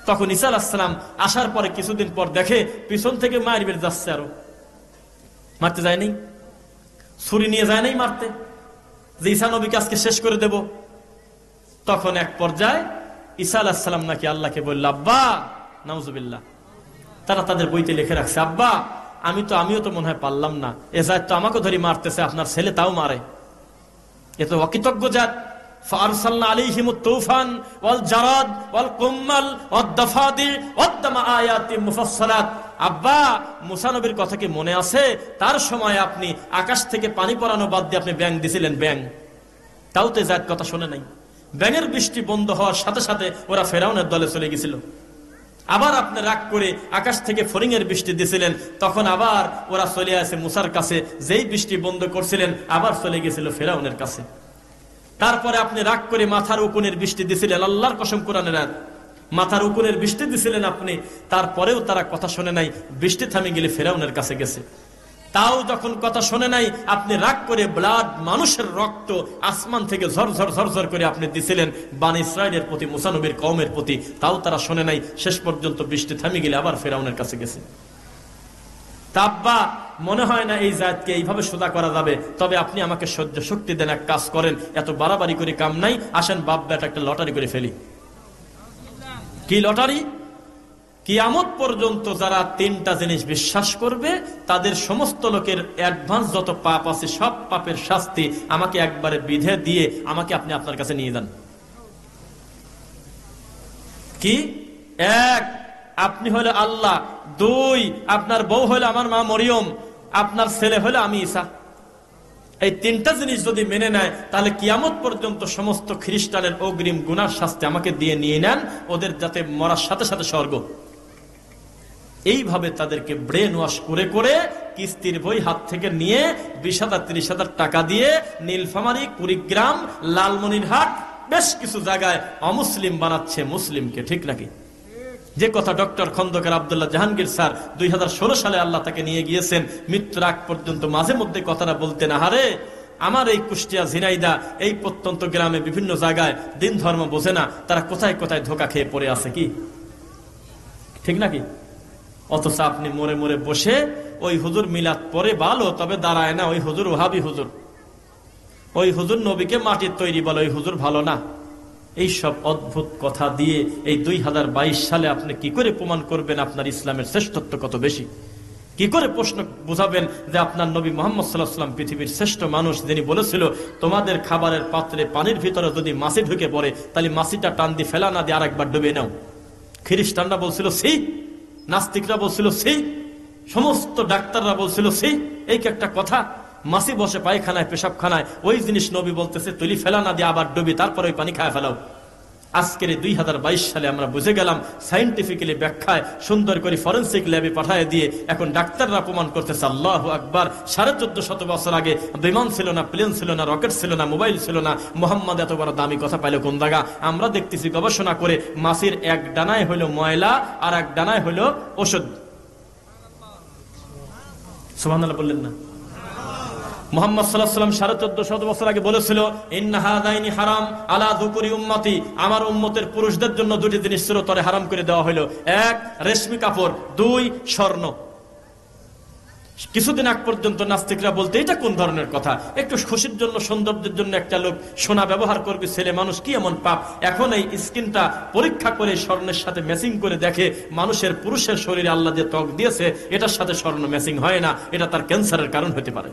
তখন ঈসা আলাইহিস সালাম আসার পরে কিছুদিন পর দেখে পিছন থেকে মায়ের বের যাচ্ছে, আরো মারতে যায় নাই, ছুরি নিয়ে যায় নাই মারতে, যে ঈসা নবীকে আজকে শেষ করে দেব। তখন এক পর্যায়ে ঈসা আলাইহিস সালাম নাকি আল্লাহকে বলল, আব্বা, নাউজুবিল্লাহ, তারা তাদের বইতে লিখে রাখছে, আব্বা আমিও তো মনে হয় পারলাম না, এ জাত তো আমাকে ধরে মারতেছে, আপনার ছেলে তাও মারে, এ তো অকৃতজ্ঞ জাত। ফারসালনা আলাইহিমুত তুফান ওয়াল জারাদ ওয়াল কুম্মাল ওয়াদ দাফাদি ওয়াদ দামা আয়াতিন মুফাসসালাত। আব্বা, মুসা নবীর কথা কি মনে আছে? তার সময় আপনি আকাশ থেকে পানি পড়ানো বাদ দিয়ে আপনি ব্যাং দিছিলেন, ব্যাং, তাও তো জাত কথা শুনে নাই। ব্যাঙের বৃষ্টি বন্ধ হওয়ার সাথে সাথে ওরা ফেরাউনের দলে চলে গেছিল। আবার আপনি রাগ করে আকাশ থেকে ফড়িং এর বৃষ্টি দিয়েছিলেন, তখন আবার ওরা চলে আসে মুসার কাছে, যেই বৃষ্টি বন্ধ করছিলেন আবার চলে গেছিল ফেরাউনের কাছে। তারপরে আপনি রাগ করে মাথার উকুনের বৃষ্টি দিয়েছিলেন, আল্লাহর কসম কোরআনের আয়াত, মাথার উকুনের বৃষ্টি দিয়েছিলেন আপনি, তারপরেও তারা কথা শোনে নাই, বৃষ্টি থামে গেলে ফেরাউনের কাছে গেছে। তাও যখন কথা শোনে নাই, আপনি রাগ করে ব্লাড, মানুষের রক্ত আসমান থেকে ঝরঝর ঝরঝর করে আপনি দিছিলেন বনী ইসরাইলের প্রতি, মুসা নবীর কওমের প্রতি, তাও তারা শোনে নাই। শেষ পর্যন্ত বৃষ্টি থামে গেলে আবার ফেরাউনের কাছে গেছে। তাব্বা, মনে হয় না এই জাতকে এইভাবে সোজা করা যাবে, তবে আপনি আমাকে সহ্য শক্তি দেন, এক কাজ করেন, এত বাড়াবাড়ি করে কাম নাই, আসেন বাপ বেটা একটা লটারি করে ফেলি। কি লটারি? কিয়ামত পর্যন্ত যারা 3টা জিনিস বিশ্বাস করবে, তাদের সমস্ত লোকের অ্যাডভান্স যত পাপ আছে সব পাপের শাস্তি আমাকে একবারে বিধে দিয়ে আমাকে আপনি আপনার কাছে নিয়ে যান। কি? 1, আপনি হলে আল্লাহ। 2, আপনার বউ হলে আমার মা মরিয়ম, আপনার ছেলে হলে আমি ঈসা। এই 3টা জিনিস যদি মেনে নেয়, তাহলে কিয়ামত পর্যন্ত সমস্ত খ্রিস্টানের অগ্রিম গুনার শাস্তি আমাকে দিয়ে নিয়ে নেন, ওদের যাতে মরার সাথে সাথে স্বর্গ। এইভাবে তাদেরকে ব্রেন ওয়াশ করে করে কিস্তির বই হাত থেকে নিয়ে 20,000 30,000 টাকা দিয়ে নীলফামারী, কুড়িগ্রাম, লালমনিরহাট বেশ কিছু জায়গায় অমুসলিম বানাচ্ছে মুসলিমকে। ঠিক নাকি? যে কথা ডক্টর খন্দকার আব্দুল্লাহ জাহাঙ্গীর স্যার 2016 সালে আল্লাহ তাকে নিয়ে গিয়েছেন, মৃত্যুর আগ পর্যন্ত মাঝে মধ্যে কথাটা বলতেন, আহারে আমার এই কুষ্টিয়া, ঝিনাইদা, এই প্রত্যন্ত গ্রামে বিভিন্ন জায়গায় দিন ধর্ম বোঝে না, তারা কোথায় কোথায় ধোকা খেয়ে পড়ে আছে। কি ঠিক নাকি? অথচ আপনি মরে মরে বসে ওই হুজুর মিলাদ পরে ভালো, তবে দাঁড়ায় না, ওই হুজুর ওহাবি হুজুর, ওই হুজুর নবীকে মাটির তৈরি বলে, ওই হুজুর ভালো না। এই সব অদ্ভুত কথা দিয়ে এই 2022 সালে আপনি কি করে প্রমাণ করবেন আপনার ইসলামের শ্রেষ্ঠত্ব কত বেশি? কি করে প্রশ্ন বুঝাবেন যে আপনার নবী মুহাম্মদ সাল্লাল্লাহু আলাইহি ওয়াসাল্লাম পৃথিবীর শ্রেষ্ঠ মানুষ, যিনি বলেছিল তোমাদের খাবারের পাত্রে পানির ভিতরে যদি মাছি ঢুকে পড়ে তাহলে মাছিটা টান দিয়ে ফেলা না দিয়ে আরেকবার ডুবে নাও। খ্রিস্টানরা বলছিল সেই, নাস্তিকরা বলছিল সেই, সমস্ত ডাক্তাররা বলছিল সেই। এই কি একটা কথা? মাছি বসে পায়খানায়, পেশাবখানায়, ওই জিনিস নবী বলতেছে তুলি ফেলা না দিয়ে আবার ডুবি, তারপরে ওই পানি খায় ফেলাও। আজকের 2022 সালে আমরা বুঝে গেলাম, সাইন্টিফিক্যালি ব্যাখ্যায় সুন্দর করে ফরেন্সিক ল্যাবে পাঠিয়ে দিয়ে এখন ডাক্তাররা প্রমাণ করতেছে। আল্লাহু আকবার। 1450 বছর আগে বিমান ছিল না, প্লেন ছিল না, রকেট ছিল না, মোবাইল ছিল না, মুহাম্মদ এত বড় দামি কথা পাইলো কোন জায়গা? আমরা দেখতেছি গবেষণা করে মাছির এক ডানায় হইলো ময়লা আর এক ডানায় হইলো ওষুধ। সুবহানাল্লাহ বললেন না? মুহাম্মদ সাল্লাল্লাহু আলাইহি ওয়াসাল্লাম 1450 বছর আগে বলেছিল, ইন্না হাযাইনি হারাম আলা যুকুরি উম্মতি, আমার উম্মতের পুরুষদের জন্য দুটি জিনিস চিরতরে হারাম করে দেওয়া হলো। এক, রেশমি কাপড়, দুই, স্বর্ণ। কিছুদিন আগ পর্যন্ত নাস্তিকরা বলতে এটা কোন ধরনের কথা? একটু খুশির জন্য, সৌন্দর্যের জন্য একটা লোক সোনা ব্যবহার করবে, ছেলে মানুষ, কি এমন পাপ? এখন এই স্কিনটা পরীক্ষা করে স্বর্ণের সাথে ম্যাচিং করে দেখে, মানুষের পুরুষের শরীরে আল্লাহ যে ত্বক দিয়েছে এটার সাথে স্বর্ণ ম্যাচিং হয় না, এটা তার ক্যান্সারের কারণ হতে পারে।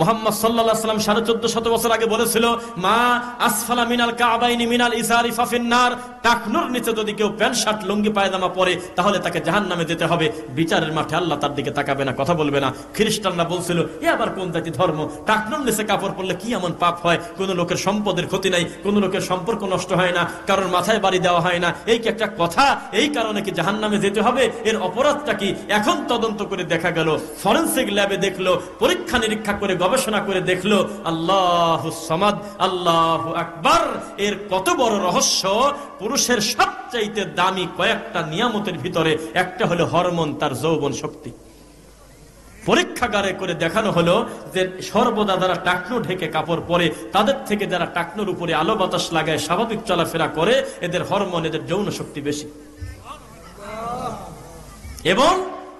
মুহাম্মদ সাল্লাল্লাহু আলাইহি ওয়াসাল্লাম 1450 বছর আগে বলেছিল, মা আসফালা মিনাল কাবাইনি মিনাল ইসারি ফাফিন নার, টাকনুর নিচে যদি কেউ প্যান্ট শার্ট লুঙ্গি পায়জামা পরে তাহলে তাকে জাহান্নামে যেতে হবে। বিচারের মাঠে আল্লাহ তার দিকে তাকাবে না, কথা বলবে না। খ্রিস্টানরা বলছিল, এ আবার কোন জাতি ধর্ম? টাকনুর নিচে কাপড় পরলে কি এমন পাপ হয়? কোন লোকের সম্পদের ক্ষতি নাই, কোন লোকের সম্পর্ক নষ্ট হয় না, কারোর মাথায় বাড়ি দেওয়া হয় না। এই কি একটা কথা? এই কারণে কি জাহান্নামে যেতে হবে? এর অপরাধটা কি? এখন তদন্ত করে দেখা গেল, ফরেনসিক ল্যাবে দেখলো, পরীক্ষা নিরীক্ষা করে গবেষণা করে দেখলো, আল্লাহুস সামাদ, আল্লাহু আকবার। এর কত বড় রহস্য! পুরুষের সবচাইতে দামি কয়েকটা নিয়ামতের ভিতরে একটা হলো হরমোন, তার যৌবন শক্তি। পরীক্ষাগারে করে দেখানো হলো যে সর্বদা যারা টাকনো ঢেকে কাপড় পরে, তাদের থেকে যারা টাকনোর উপরে আলো বাতাস লাগায় স্বাভাবিক চলাফেরা করে, এদের হরমোন, এদের যৌন শক্তি বেশি। এবং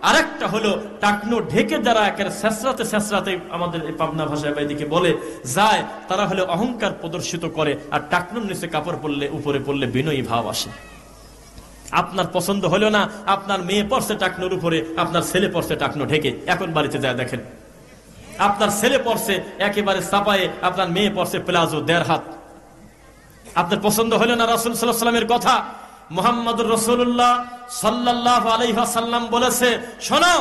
আরেকটা হলো টাকনো ঢেকে যারা একের শেষরাতে শেষরাতে, আমাদের পাবনা ভাষায় বাইদিকে বলে যায়, তারা হলো অহংকার প্রদর্শিত করে। আর টাকনোর নিচে কাপড় পরলে, উপরে পড়লে বিনয়ী ভাব আসে। আপনার পছন্দ হলো না, আপনার মেয়ে পড়ছে টাকনোর উপরে, আপনার ছেলে পড়ছে টাকনো ঢেকে। এখন বাড়িতে যায় দেখেন, আপনার ছেলে পড়ছে একেবারে চাপায়ে, আপনার মেয়ে পড়ছে প্লাজো 1.5 হাত। আপনার পছন্দ হলো না? রাসূল সাল্লাল্লাহু আলাইহি ওয়াসাল্লামের কথা, মুহাম্মদুর রাসূলুল্লাহ সাল্লাল্লাহু আলাইহি ওয়াসাল্লাম বলেছে, শোনো,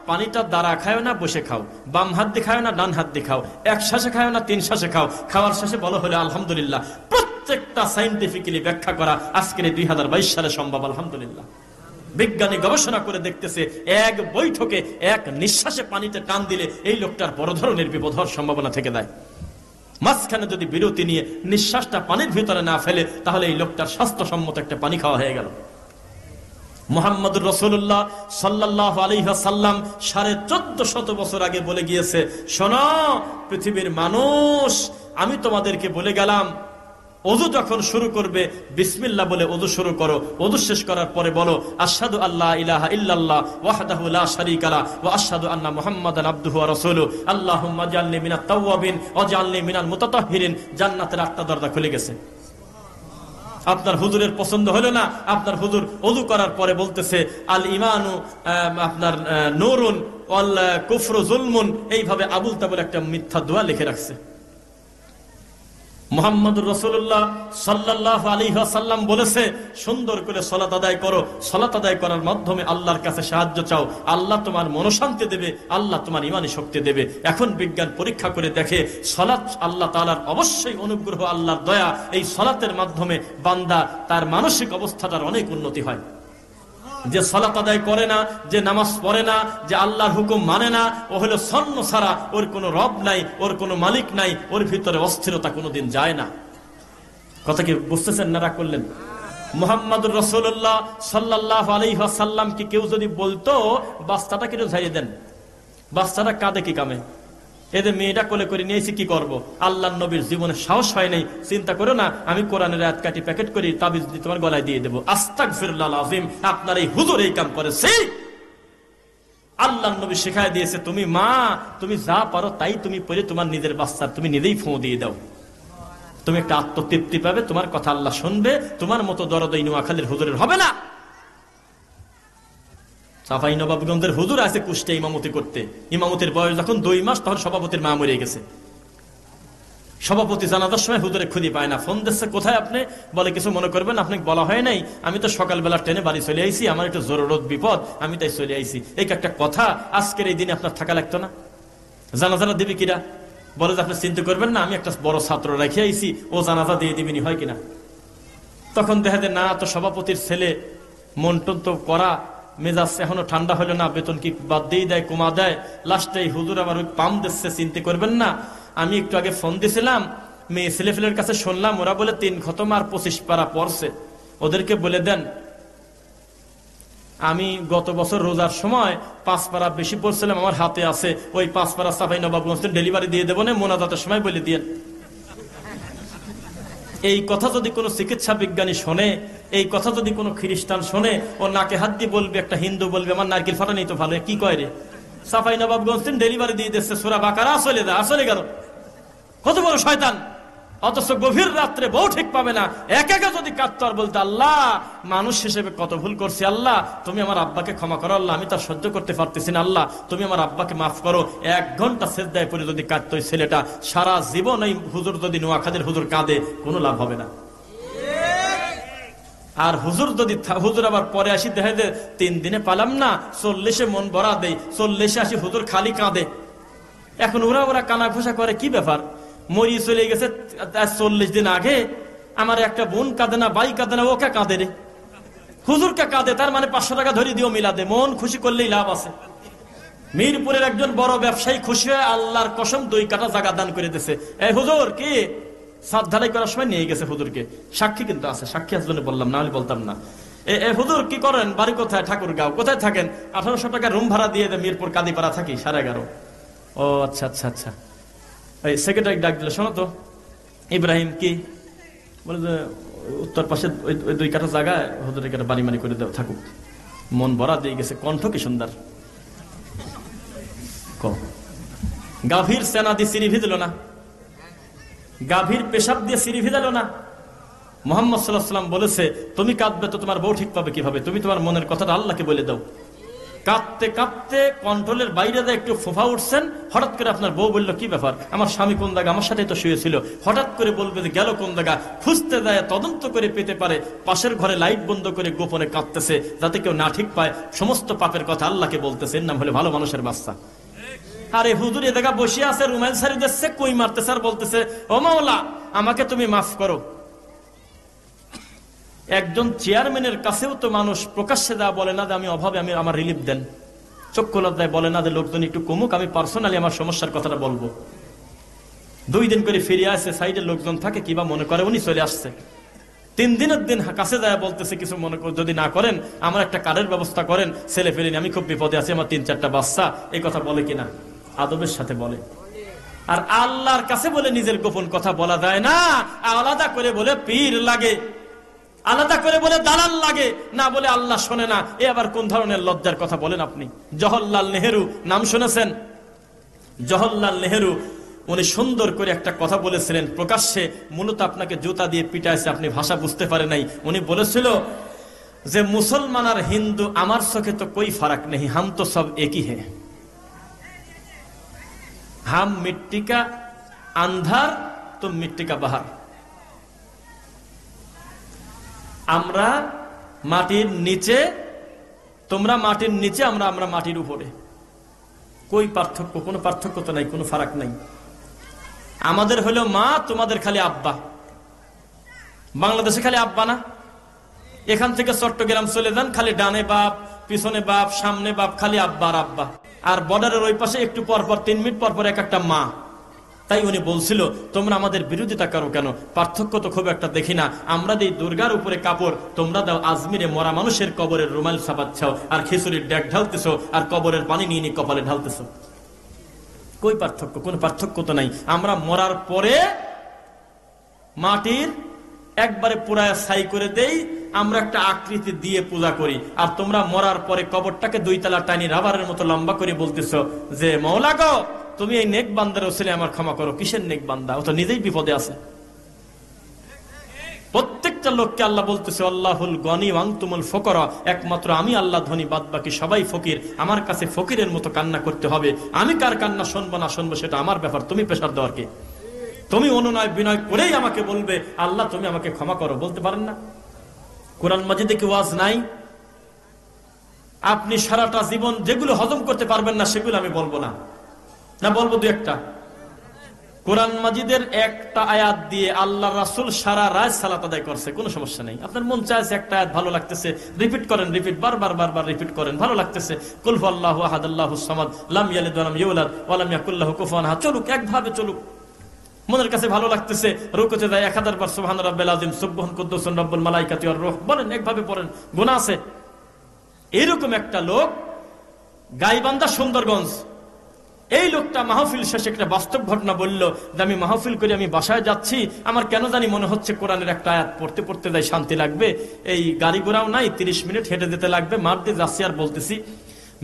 পানিটা দাঁড়া খাও না, বসে খাও, বাম হাত দিয়ে খাও না, ডান হাত দিয়ে খাও, এক শ্বাসে খাও না, 3 শ্বাসে খাও, খাওয়ার শেষে বলো হলো আলহামদুলিল্লাহ। প্রত্যেকটা সাইন্টিফিক্যালি ব্যাখ্যা করা আজকের 2022 সালে সম্ভব, আলহামদুলিল্লাহ। বিজ্ঞানী গবেষণা করে দেখতেছে, এক বৈঠকে এক নিঃশ্বাসে পানিতে টান দিলে এই লোকটার বড় ধরনের বিপদ হওয়ার সম্ভাবনা থেকে যায়। মাঝখানে যদি বিরতি নিয়ে নিঃশ্বাসটা পানির ভিতরে না ফেলে, তাহলে এই লোকটার স্বাস্থ্যসম্মত একটা পানি খাওয়া হয়ে গেল। মুহাম্মদুর রাসূলুল্লাহ সাল্লাল্লাহু আলাইহি ওয়াসাল্লাম 1450 বছর আগে বলে গিয়েছে, শোনো পৃথিবীর মানুষ, আমি তোমাদেরকে বলে গেলাম, ওযু যখন শুরু করবে বিসমিল্লাহ বলে ওযু শুরু করো। ওযু শেষ করার পরে বলো, আশহাদু আল্লা ইলাহা ইল্লাল্লাহ ওয়াহদাহু লা শারীকা লা ওয়া আশহাদু আন্না মুহাম্মাদান আবদুহু ওয়া রাসূলুহু আল্লাহুম্মা জাআলনি মিনাত তাওয়াবিন ওয়া জাআলনি মিনাল মুতাতাহহিরিন। জান্নাতের 8টা দরজা খুলে গেছে। আপনার হুজুরের পছন্দ হলো না, আপনার হুজুর ওযু করার পরে বলতেছে, আল ইমানু আপনার নূরুন ওয়াল কুফরু যুলমুন, এইভাবে আবুল তাবুল একটা মিথ্যা দোয়া লিখে রাখছে। মুহাম্মদুর রাসূলুল্লাহ সাল্লাল্লাহু আলাইহি ওয়াসাল্লাম বলেছে, সুন্দর করে সালাত আদায় করো, সালাত আদায় করার মাধ্যমে আল্লাহর কাছে সাহায্য চাও, আল্লাহ তোমার মনোশান্তি দেবে, আল্লাহ তোমার ঈমানি শক্তি দেবে। এখন বিজ্ঞান পরীক্ষা করে দেখে, সালাত আল্লাহ তাআলার অবশ্যই অনুগ্রহ, আল্লাহর দয়া। এই সালাতের মাধ্যমে বান্দা তার মানসিক অবস্থাটার অনেক উন্নতি হয়। যে সালাত আদায় করে না, যে নামাজ পড়ে না, যে আল্লাহর হুকুম মানে না, ও হলো ছন্ন ছাড়া, ওর কোনো রব নাই, ওর কোনো মালিক নাই, ওর ভিতরে অস্থিরতা কোনোদিন যায় না। কথা কি বুঝতেছেন না? রাগ করলেন? মুহাম্মদুর রাসূলুল্লাহ সাল্লাল্লাহু আলাইহি ওয়াসাল্লামকে কেউ যদি বলতো বাচ্চাটা কেটে ঝাড়িয়ে দেন, বাচ্চাটা কাঁদে কি কামে, এদের মেয়েটা কোলে করে নিয়েছি কি করব? আল্লাহর নবীর জীবনে সাহস হয় নাই, চিন্তা করো না আমি কোরআনের আয়াত কাটি প্যাকেট করি তাবিজ দিয়ে তোমার গলায় দিয়ে দেবো। আস্তাগফিরুল্লাহ আযীম, আপনার এই হুজুর এই কাম করেছে। আল্লাহর নবী শেখায় দিয়েছে, তুমি মা, তুমি যা পারো তাই তুমি পড়ে তোমার নিজের বাচ্চার তুমি নিজেই ফোঁ দিয়ে দাও, তুমি একটা আত্মতৃপ্তি পাবে, তোমার কথা আল্লাহ শুনবে, তোমার মতো দরদ এই নোয়াখালীর হুজুরের হবে না। চাঁপাই নবাবগঞ্জের হুজুর আছে কুষ্টে ইমামতি করতে, ইমামতির বয়স যখন 2 মাস তখন সভাপতির মা মরে গেছে। সভাপতি জানাজার সময় হুজুরে খুঁজে পায় না, ফোন দিচ্ছে কোথায় আপনি, বলে কিছু মনে করবেন আপনাকে বলা হয় নাই, আমি তো সকালবেলা ট্রেনে বাড়ি চলে আইছি, আমার একটু জরুরত বিপদ, আমি তাই চলে আইছি। এই একটা কথা আজকের এই দিনে আপনার থাকা লাগতো না? জানাজারা দিবি কিরা? বলে যে আপনি চিন্তা করবেন না, আমি একটা বড় ছাত্র রেখে আইছি, ও জানাজা দিয়ে দিবিনি, হয় কিনা? তখন দেখা যায় না, তো সভাপতির ছেলে, মন টন তো করা, মেজাজ এখনো ঠান্ডা হলো না, বেতন কি বাদ দিয়ে দেয়, কমা দেয়, লাস্টে হুজুর আবার ওই পাম দিচ্ছে, চিন্তা করবেন না, আমি একটু আগে ফোন দিয়েছিলাম, মেয়ে ছেলেফেলের কাছে শুনলাম ওরা বলে 3 খতম আর 25 পারা পড়ছে, ওদেরকে বলে দেন আমি গত বছর রোজার সময় 5 পারা বেশি পড়ছিলাম, আমার হাতে আছে, ওই 5 পারা চাঁপাই নবাবগঞ্জ ডেলিভারি দিয়ে দেবো না, মোনাজাতের সময় বলে দিয়ে। এই কথা যদি কোনো চিকিৎসা বিজ্ঞানী শোনে, এই কথা যদি কোনো খ্রিস্টান শোনে, ও নাকে হাত দিয়ে বলবে, একটা হিন্দু বলবে আমার নারকেল ফাটা নেই তো ভালো, কি কয় রে, চাঁপাই নবাবগঞ্জ ডেলিভারি দিয়ে দিচ্ছে, সূরা বাকারা চলে যায়, আসলে গেল, কত বড় শয়তান। অথচ গভীর রাত্রে বউ ঠিক পাবে না, একা যদি কাঁদতো আর বলতো আল্লাহ মানুষ হিসেবে কত ভুল করছি, আল্লাহ তুমি আমার আব্বাকে ক্ষমা করো, আল্লাহ আমি তার সহ্য করতে পারতেছি না, আল্লাহ তুমি আমার আব্বাকে মাফ করো, 1 ঘন্টা সেজদায় পড়ে যদি কাঁদতো ছেলেটা, সারা জীবন এই হুজুর যদি নোয়াখালীর হুজুর কাঁদে, কোনো লাভ হবে না। আর হুজুর যদি হুজুর আবার পরে আসি দেখে যে 3 দিনে পালাম না, 40-এ মন ভরা দেয়, 40-এ আসি হুজুর খালি কাঁদে। এখন ওরা কানা ঘোষা করে, কি ব্যাপার, মরি চলে গেছে 40 দিন আগে, আমার একটা বোন কাঁদে না, ভাই কাঁদে না, ওকে কাঁদে রে, হুজুরকে কাঁদে, তার মানে 500 টাকা ধরে দিও মিলাদে, মন খুশি করলেই লাভ আছে। মিরপুরের একজন বড় ব্যবসায়ী খুশি হয়ে আল্লাহর কসম 2 কাঠা জায়গা দান করে দিয়েছে। এই হুজুর কি সাত ঢালাই করার সময় নিয়ে গেছে হুজুরকে, সাক্ষী কিন্তু আছে, সাক্ষী আছে জন্য বললাম, না হলে বলতাম না। হুজুর কি করেন, বাড়ি কোথায়, ঠাকুরগাঁও, কোথায় থাকেন, 1800 টাকা রুম ভাড়া দিয়ে দেয়, মিরপুর কাদিপাড়া থাকি, 11:30। ও আচ্ছা আচ্ছা আচ্ছা, এই সেক্রেটারি ডাক দিল, শোনো তো ইব্রাহিম, কি বলে যে উত্তর পাশে ওই 2 কাঠা জায়গায় হুজুরের একটা বাড়ি মানি করে দাও, থাকুক। মন ভরা দিয়ে গেছে, কণ্ঠ কি সুন্দর, গাভীর সেনা দিয়ে সিঁড়ি ভিজল না, গাভীর পেশাব দিয়ে সিঁড়ি ভিজালো না। মুহাম্মদ সাল্লাল্লাহু আলাইহি ওয়াসাল্লাম বলেছে, তুমি কাঁদবে তো তোমার বউ ঠিক পাবে কিভাবে, তুমি তোমার মনের কথাটা আল্লাহকে বলে দাও। কাঁদতে কাঁদতে কন্ট্রোলের বাইরে দিয়ে একটু ফোফা উঠছেন, হঠাৎ করে আপনার বউ বলল, কি ব্যাপার, আমার স্বামী কোন জায়গা, আমার সাথে তো শুয়েছিল, হঠাৎ করে বলবে যে গেল কোন জায়গা, খুঁজতে যায়, তদন্ত করে পেতে পারে, পাশের ঘরে লাইট বন্ধ করে গোপনে কাঁদতেছে, যাতে কেউ না ঠিক পায়, সমস্ত পাপের কথা আল্লাহকে বলতেছে, এর নাম হলে ভালো মানুষের বাচ্চা। আরে হুজুর এ জায়গা বসে আছে, রুমাইল সারি দিচ্ছে, কই মারতেছে আর বলতেছে, ও মাওলা আমাকে তুমি মাফ করো। একজন চেয়ারম্যানের কাছেও তো মানুষ প্রকাশ্যে দেওয়া বলে না যে আমি অভাবে, আমি আমার রিলিফ দেন, চক্ষু লজ্জায় বলে না যে লোকজন একটু কমুক, আমি পার্সোনালি আমার সমস্যার কথাটা বলবো। 2 দিন করে ফিরে আসে, সাইডের লোকজন থাকে, কিবা মনে করে উনি চলে আসছে, 3 দিনের দিন কাছে যায় বলতেছে, কিছু মনে যদি না করেন আমার একটা কার্ডের ব্যবস্থা করেন, ছেলে ফেলেনি, আমি খুব বিপদে আছি, আমার 3-4টা বাচ্চা, এই কথা বলে কিনা, আদবের সাথে বলে। আর আল্লাহর কাছে বলে নিজের গোপন কথা বলা যায় না, আলাদা করে বলে পীর লাগে, আলাদা করে বলে দালাল লাগে, না বলে আল্লাহ শোনে না, এ আবার কোন ধরনের লজ্জার কথা বলেন আপনি। জওহরলাল নেহেরু নাম শুনেছেন? জওহরলাল নেহেরু উনি সুন্দর করে একটা কথা বলেছিলেন প্রকাশ্যে, মূলত আপনাকে জুতা দিয়ে পিটাইছে, আপনি ভাষা বুঝতে পারে নাই। উনি বলেছিল যে মুসলমান আর হিন্দু আমার চোখে তো কোই ফারাক নেই, হাম তো সব একই হে, হাম মিট্টি কা আন্ধার তুম মিট্টি কা বাহার, আমরা মাটির নিচে, তোমরা মাটির নিচে, আমরা মাটির উপরে, কই পার্থক্য, কোনো পার্থক্য তো নাই, কোনো ফারাক নাই। আমাদের হলো মা, তোমাদের খালি আব্বা। বাংলাদেশে খালি আব্বা না, এখান থেকে চট্টগ্রাম চলে যান, খালি ডানে বাপ, পিছনে বাপ, সামনে বাপ, খালি আব্বা আর আব্বা। আর বর্ডারের ওই পাশে একটু পরপর 3 মিনিট পরপর এক একটা মা। তাই উনি বলছিল, তোমরা আমাদের বিরোধিতা করো কেন? পার্থক্য তো খুব একটা দেখি না। আমরা দিই দুর্গার উপরে কাপড়, তোমরা দাও আজমিরে মরা মানুষের কবরের রুমাল ছাপাচ্ছাও, আর খিচুড়ির ডেক ঢালতেছো, আর কবরের পানি নিয়ে নিয়ে কপালে ঢালতেছো। কই পার্থক্য? কোন পার্থক্য তো নাই। আমরা মরার পরে মাটির একবারে পুরায় ছাই করে দেই, আমরা একটা আকৃতি দিয়ে পূজা করি। আর তোমরা মরার পরে কবরটাকে 2 তলা টানি রাবারের মতো লম্বা করে বলতেছো যে মওলা গো, তুমি এই নেক বান্দার ওসিলে আমার ক্ষমা করো। কিসের নেক বান্দা? ও তো নিজেই বিপদে আছে। প্রত্যেকটা লোককে আল্লাহ বলতেছে আল্লাহুল গনি ওয়া আনতুমুল ফুকারা, একমাত্র আমি আল্লাহ ধনী, বাদ বাকি সবাই ফকির। আমার কাছে ফকিরের মতো কান্না করতে হবে। আমি কার কান্না শুনবো না শুনবো সেটা আমার ব্যাপার, তুমি প্রেসার দেওয়ার কে? তুমি অনুনয় বিনয় করেই আমাকে বলবে আল্লাহ তুমি আমাকে ক্ষমা করো, বলতে পারেন না? কোরআন মাজিদে কি ওয়াজ নাই? আপনি সারাটা জীবন যেগুলো হজম করতে পারবেন না সেগুলো আমি বলবো না, না বলবো 2-1টা। কোরআন মাজিদের একটা আয়াত দিয়ে আল্লাহ রাসূল সারা রাত সালাত আদায় করছে, কোনো সমস্যা নেই। আপনার মন চাইছে একটা আয়াত ভালো লাগতেছে, রিপিট করেন, রিপিট বারবার রিপিট করেন, ভালো লাগতেছে। কুল হুয়াল্লাহু আহাদ আল্লাহুস সামাদ লাম ইয়ালিদ ওয়া লাম ইউলাদ ওয়া লাম ইয়াকুল লাহু কুফুয়ান আহাদ। চলুক, একভাবে চলুক। মনের কাছে ভালো লাগতেছে, রুকুতে যায় 1000 বার সুবহান রাব্বিল আযীম, সুবহান কুদ্দুসুন রব্বুল মালাইকাতি ওয়ার রূহ বলেন, একভাবে পড়েন, গুনাহ আছে। এরকম একটা লোক গাইবান্ধা সুন্দরগঞ্জ, এই লোকটা মাহফিল শেষে একটা বাস্তব ঘটনা বলল যে আমি মাহফিল করে আমি বাসায় যাচ্ছি, আমার কেন জানি মনে হচ্ছে কোরআনের একটা আয়াত পড়তে পড়তে যাই, শান্তি লাগবে। এই গাড়ি ঘোড়াও নাই, 30 মিনিট হেঁটে যেতে লাগবে, মাঠ দিয়ে যাচ্ছি আর বলতেছি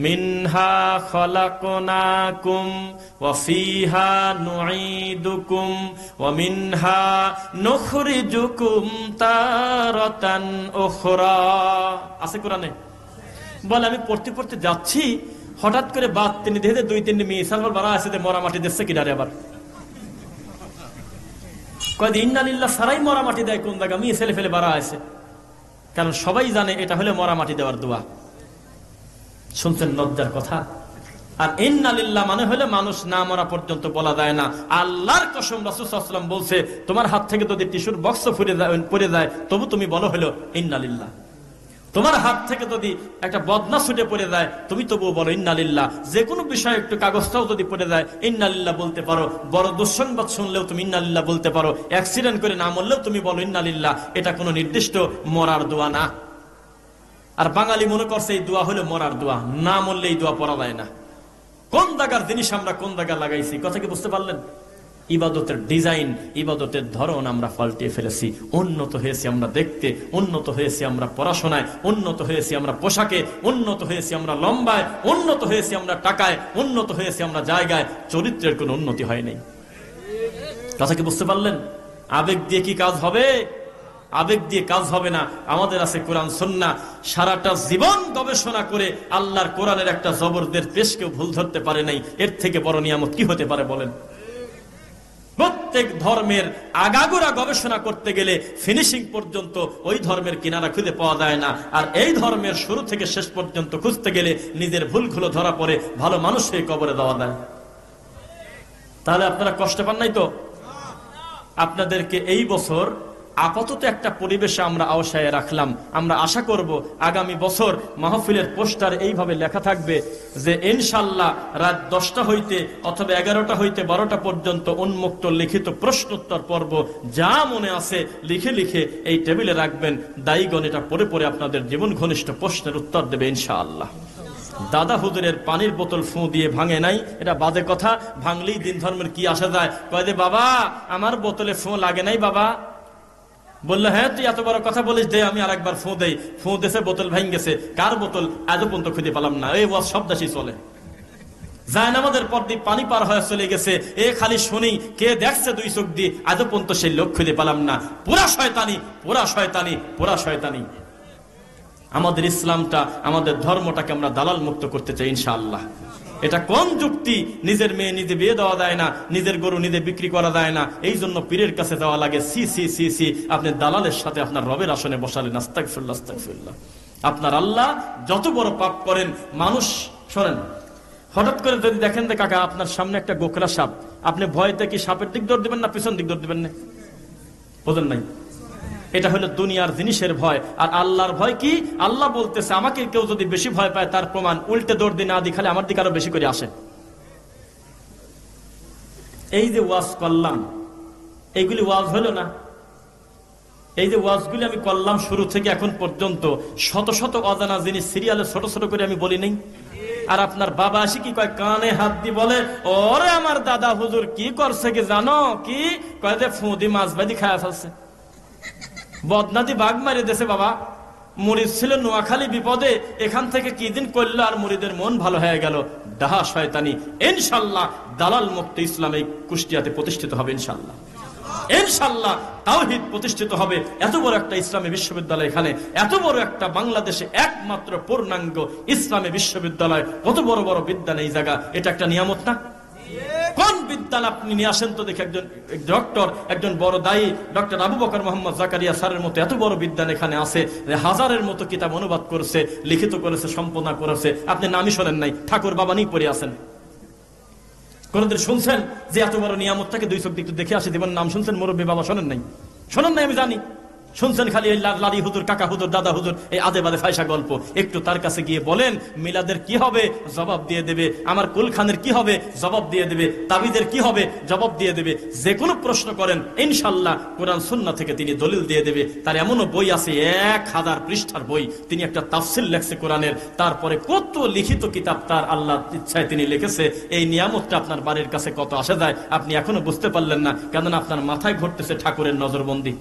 মিনহা খলাকনাকুম ওয়া ফিহা নুঈদুকুম ওয়া মিনহা নুখরিজুকুম তারাতান উখরা। আছে কোরআনে? বলে আমি পড়তে পড়তে যাচ্ছি, হঠাৎ করে বাদ তিনি দেখে 2-3 মেয়ে সালফল বাড়া আছে, মরা মাটি দিচ্ছে কিনারে। আবার কয় ইন্না লিল্লাহ সারাই মরা মাটি দেয় কোন জায়গা? মেয়ে ছেলে ফেলে বাড়া আছে, কারণ সবাই জানে এটা হলে মরা মাটি দেওয়ার দোয়া। শুনছেন লজ্জার কথা? আর ইন্না লিল্লাহ মানে হলে মানুষ না মরা পর্যন্ত বলা যায় না। আল্লাহর কসম রাসূল সাল্লাল্লাহু আলাইহি ওয়াসাল্লাম বলছে, তোমার হাত থেকে যদি টিস্যুর বক্স পড়ে যায় তবু তুমি বলো হলো ইন্না লিল্লাহ। তোমার হাত থেকে যদি একটা বদনা ছুটে পড়ে যায় তুমি তবুও বলো ইন্না লিল্লাহ। যে কোনো বিষয়ে একটু কাগজটাও যদি পড়ে যায় ইন্না লিল্লাহ বলতে পারো। বড় দুঃসংবাদ শুনলেও তুমি ইন্না লিল্লাহ বলতে পারো। অ্যাক্সিডেন্ট করে না মরলেও তুমি বলো ইন্না লিল্লাহ। এটা কোনো নির্দিষ্ট মরার দোয়া না। আর বাঙালি মনে করছে এই দোয়া হলো মরার দোয়া, না মরলে এই দোয়া পড়া যায় না। কোন জায়গার জিনিস আমরা কোন জায়গায় লাগাইছি, কথা কি বুঝতে পারলেন? ইবাদতের ডিজাইন, ইবাদতের ধরন আমরা পাল্টিয়ে ফেলেছি। উন্নত হয়েছি আমরা দেখতে, উন্নত হয়েছি আমরা পড়াশোনায়, উন্নত হয়েছি আমরা পোশাকে, উন্নত হয়েছি আমরা লম্বায়, উন্নত হয়েছি আমরা টাকায়, উন্নত হয়েছি আমরা জায়গায়। চরিত্রের কোনো উন্নতি হয়নি। কথা কি বুঝতে পারলেন? আবেগ দিয়ে কি কাজ হবে? আবেগ দিয়ে কাজ হবে না। আমাদের আছে কোরআন সুন্নাহ। সারাটা জীবন গবেষণা করে আল্লাহর কোরআনের একটা জবরদের পেশকেও ভুল ধরতে পারে নাই। এর থেকে বড় নিয়ামত কি হতে পারে বলেন? প্রত্যেক ধর্মের আগাগোড়া গবেষণা করতে গেলে ফিনিশিং পর্যন্ত ওই ধর্মের কিনারা খুঁজে পাওয়া যায় না। আর এই ধর্মের শুরু থেকে শেষ পর্যন্ত খুঁজতে গেলে নিজের ভুলগুলো ধরা পড়ে, ভালো মানুষ হয়ে কবরে দেওয়া দেয়। তাহলে আপনারা কষ্ট পান নাই তো? আপনাদেরকে এই বছর আপাতত একটা পরিবেশে আমরা আওসায় রাখলাম। আমরা আশা করব আগামী বছর মাহফিলের পোস্টার এইভাবে লেখা থাকবে যে ইনশাআল্লাহ রাত 10টা হইতে অথবা 11টা হইতে 12টা পর্যন্ত উন্মুক্ত লিখিত প্রশ্নোত্তর পর্ব, যা মনে আছে লিখে লিখে এই টেবিলে রাখবেন। দায়ীগণ এটা পড়ে পড়ে আপনাদের জীবন ঘনিষ্ঠ প্রশ্নের উত্তর দেবে ইনশাআল্লাহ। দাদা হুজুরের পানির বোতল ফু দিয়ে ভাঙে নাই, এটা বাজে কথা। ভাঙলেই দিন ধর্মের কি আসা যায়? কয় যে বাবা আমার বোতলে ফু লাগে নাই বাবা। বললো হ্যাঁ তুই এত বড় কথা বলিস, দে আমি আর একবার ফু দেই। ফু দেশে বোতল ভেঙে গেছে। কার বোতল আজও পর্যন্ত খুঁজে পেলাম না। এই ওয়াজ সব দেশই চলে। জায়নামাজের পর দিয়ে পানি পার হয়ে চলে গেছে, এ খালি শুনি কে দেখছে 2 চোখ দিয়ে, আজও পর্যন্ত সেই লোক খুঁজে পেলাম না। পুরা শয়তানি, পুরা শয়তানি, পুরা শয়তানি। আমাদের ইসলামটা, আমাদের ধর্মটাকে আমরা দালাল মুক্ত করতে চাই ইনশাআল্লাহ। এটা কোন যুক্তি? নিজের মেয়ে নিজে বিয়ে দেওয়া যায় না, নিজের গরু নিজে বিক্রি করা যায় না, এই জন্য পীরের কাছে যাওয়া লাগে। সি সি সি সি, আপনি দালালের সাথে আপনার রবের আসনে বসালেন। আস্তাগফিরুল্লাহ, আস্তাগফিরুল্লাহ। আপনার আল্লাহ যত বড় পাপ করেন মানুষ, শোনেন, হঠাৎ করে যদি দেখেন যে কাকা আপনার সামনে একটা গোকরা সাপ, আপনি ভয়তে কি সাপের দিক দৌড় দিবেন না পিছন দিক দৌড় দিবেন? না বোঝেন নাই? এটা হলো দুনিয়ার জিনিসের ভয়। আর আল্লাহর ভয় কি? আল্লাহ বলতেছে আমাকে কেউ যদি বেশি ভয় পায় তার প্রমাণ উল্টে দৌড় দিয়ে না দি খালি আমার দিকে আরো বেশি করে আসে। এই যে ওয়াজ করলাম, এইগুলি ওয়াজ হলো না? এই যে ওয়াজগুলি আমি করলাম শুরু থেকে এখন পর্যন্ত, শত শত অজানা জিনিস সিরিয়ালে ছোট ছোট করে আমি বলি নাই? আর আপনার বাবা আসি কি কয়, কানে হাত দিয়ে বলে, ওরে আমার দাদা হুজুর কি করছে কি জানো? কি কয় যে ফুঁদি মাছ ভাজি খায়া ফেলছে, বদনাদি বাঘ মারি দেশে বাবা। মুরিদ ছিল নোয়াখালী বিপদে, এখান থেকে কি দিন করলো আর মুরিদের মন ভালো হয়ে গেল। ডাহা শয়তানি। ইনশাল্লাহ দালাল মুক্ত ইসলাম এই কুষ্টিয়াতে প্রতিষ্ঠিত হবে ইনশাল্লাহ। ইনশাল্লাহ তাওহীদ প্রতিষ্ঠিত হবে। এত বড় একটা ইসলামী বিশ্ববিদ্যালয়, এখানে এত বড় একটা বাংলাদেশে একমাত্র পূর্ণাঙ্গ ইসলামী বিশ্ববিদ্যালয়, কত বড় বড় বিদ্যান এই জায়গা, এটা একটা নিয়ামত না? কোন বিদ্যান আপনি নিয়ে আসেন তো দেখে, একজন ডক্টর, একজন বড় দায়ী ডক্টর আবু বকর মোহাম্মদ জাকারিয়া স্যারের মতো এত বড় বিদ্যান এখানে আছে, হাজারের মতো কিতাব অনুবাদ করেছে, লিখিত করেছে, সম্পাদনা করেছে। আপনি নামই শোনেন নাই, ঠাকুর বাবা নিয়ে পড়ে আছেন। কোনদিন শুনছেন যে এত বড় নিয়ামতটাকে দুই চোখ একটু দেখে আসে দেবেন? নাম শুনছেন? মুরব্বী বাবা শোনেন নাই? শোনেন নাই আমি জানি। শুনছেন খালি এই লালি হুজুর, কাকা হুজুর, দাদা হুজুর, এই আদে বাদে ফায়সা গল্প। একটু তার কাছে গিয়ে বলেন মিলাদের কি হবে, জবাব দিয়ে দেবে। আমার কুলখানের কি হবে, জবাব দিয়ে দেবে। তাবিদের কি হবে, জবাব দিয়ে দেবে। যে কোনো প্রশ্ন করেন ইনশাল্লাহ কোরআন সুন্নাহ থেকে তিনি দলিল দিয়ে দেবে। তার এমনও বই আছে 1000 পৃষ্ঠার বই, তিনি একটা তাফসীর লেখছে কোরআনের। তারপরে কত লিখিত কিতাব তার আল্লাহ ইচ্ছায় তিনি লিখেছে। এই নিয়ামতটা আপনার বাড়ির কাছে কত আসে যায় আপনি এখনো বুঝতে পারলেন না, কেননা আপনার মাথায় ঘটতেছে ঠাকুরের নজরবন্দি।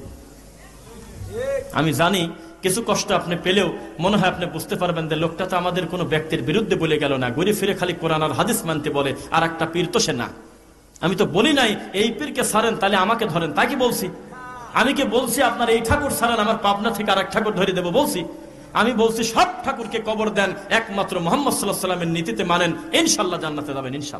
আমি জানি কিছু কষ্ট আপনি পেলেও মনে হয় আপনি বুঝতে পারবেন যে লোকটা তো আমাদের কোনো ব্যক্তির বিরুদ্ধে বলে গেল না, ঘুরে ফিরে খালি কোরআন আর হাদিস মানতে বলে, আর একটা পীর তো সে না। আমি তো বলি নাই এই পীরকে ছাড়েন তাহলে আমাকে ধরেন, তা কি বলছি? আমি কি বলছি আপনার এই ঠাকুর ছাড়েন আমার পাবনা থেকে আর এক ঠাকুর ধরে দেবো বলছি? আমি বলছি সব ঠাকুরকে কবর দেন, একমাত্র মুহাম্মদ সাল্লাল্লাহু আলাইহি ওয়াসাল্লামের নীতিতে মানেন, ইনশাআল্লাহ জান্নাতে যাবেন ইনশাআল্লাহ।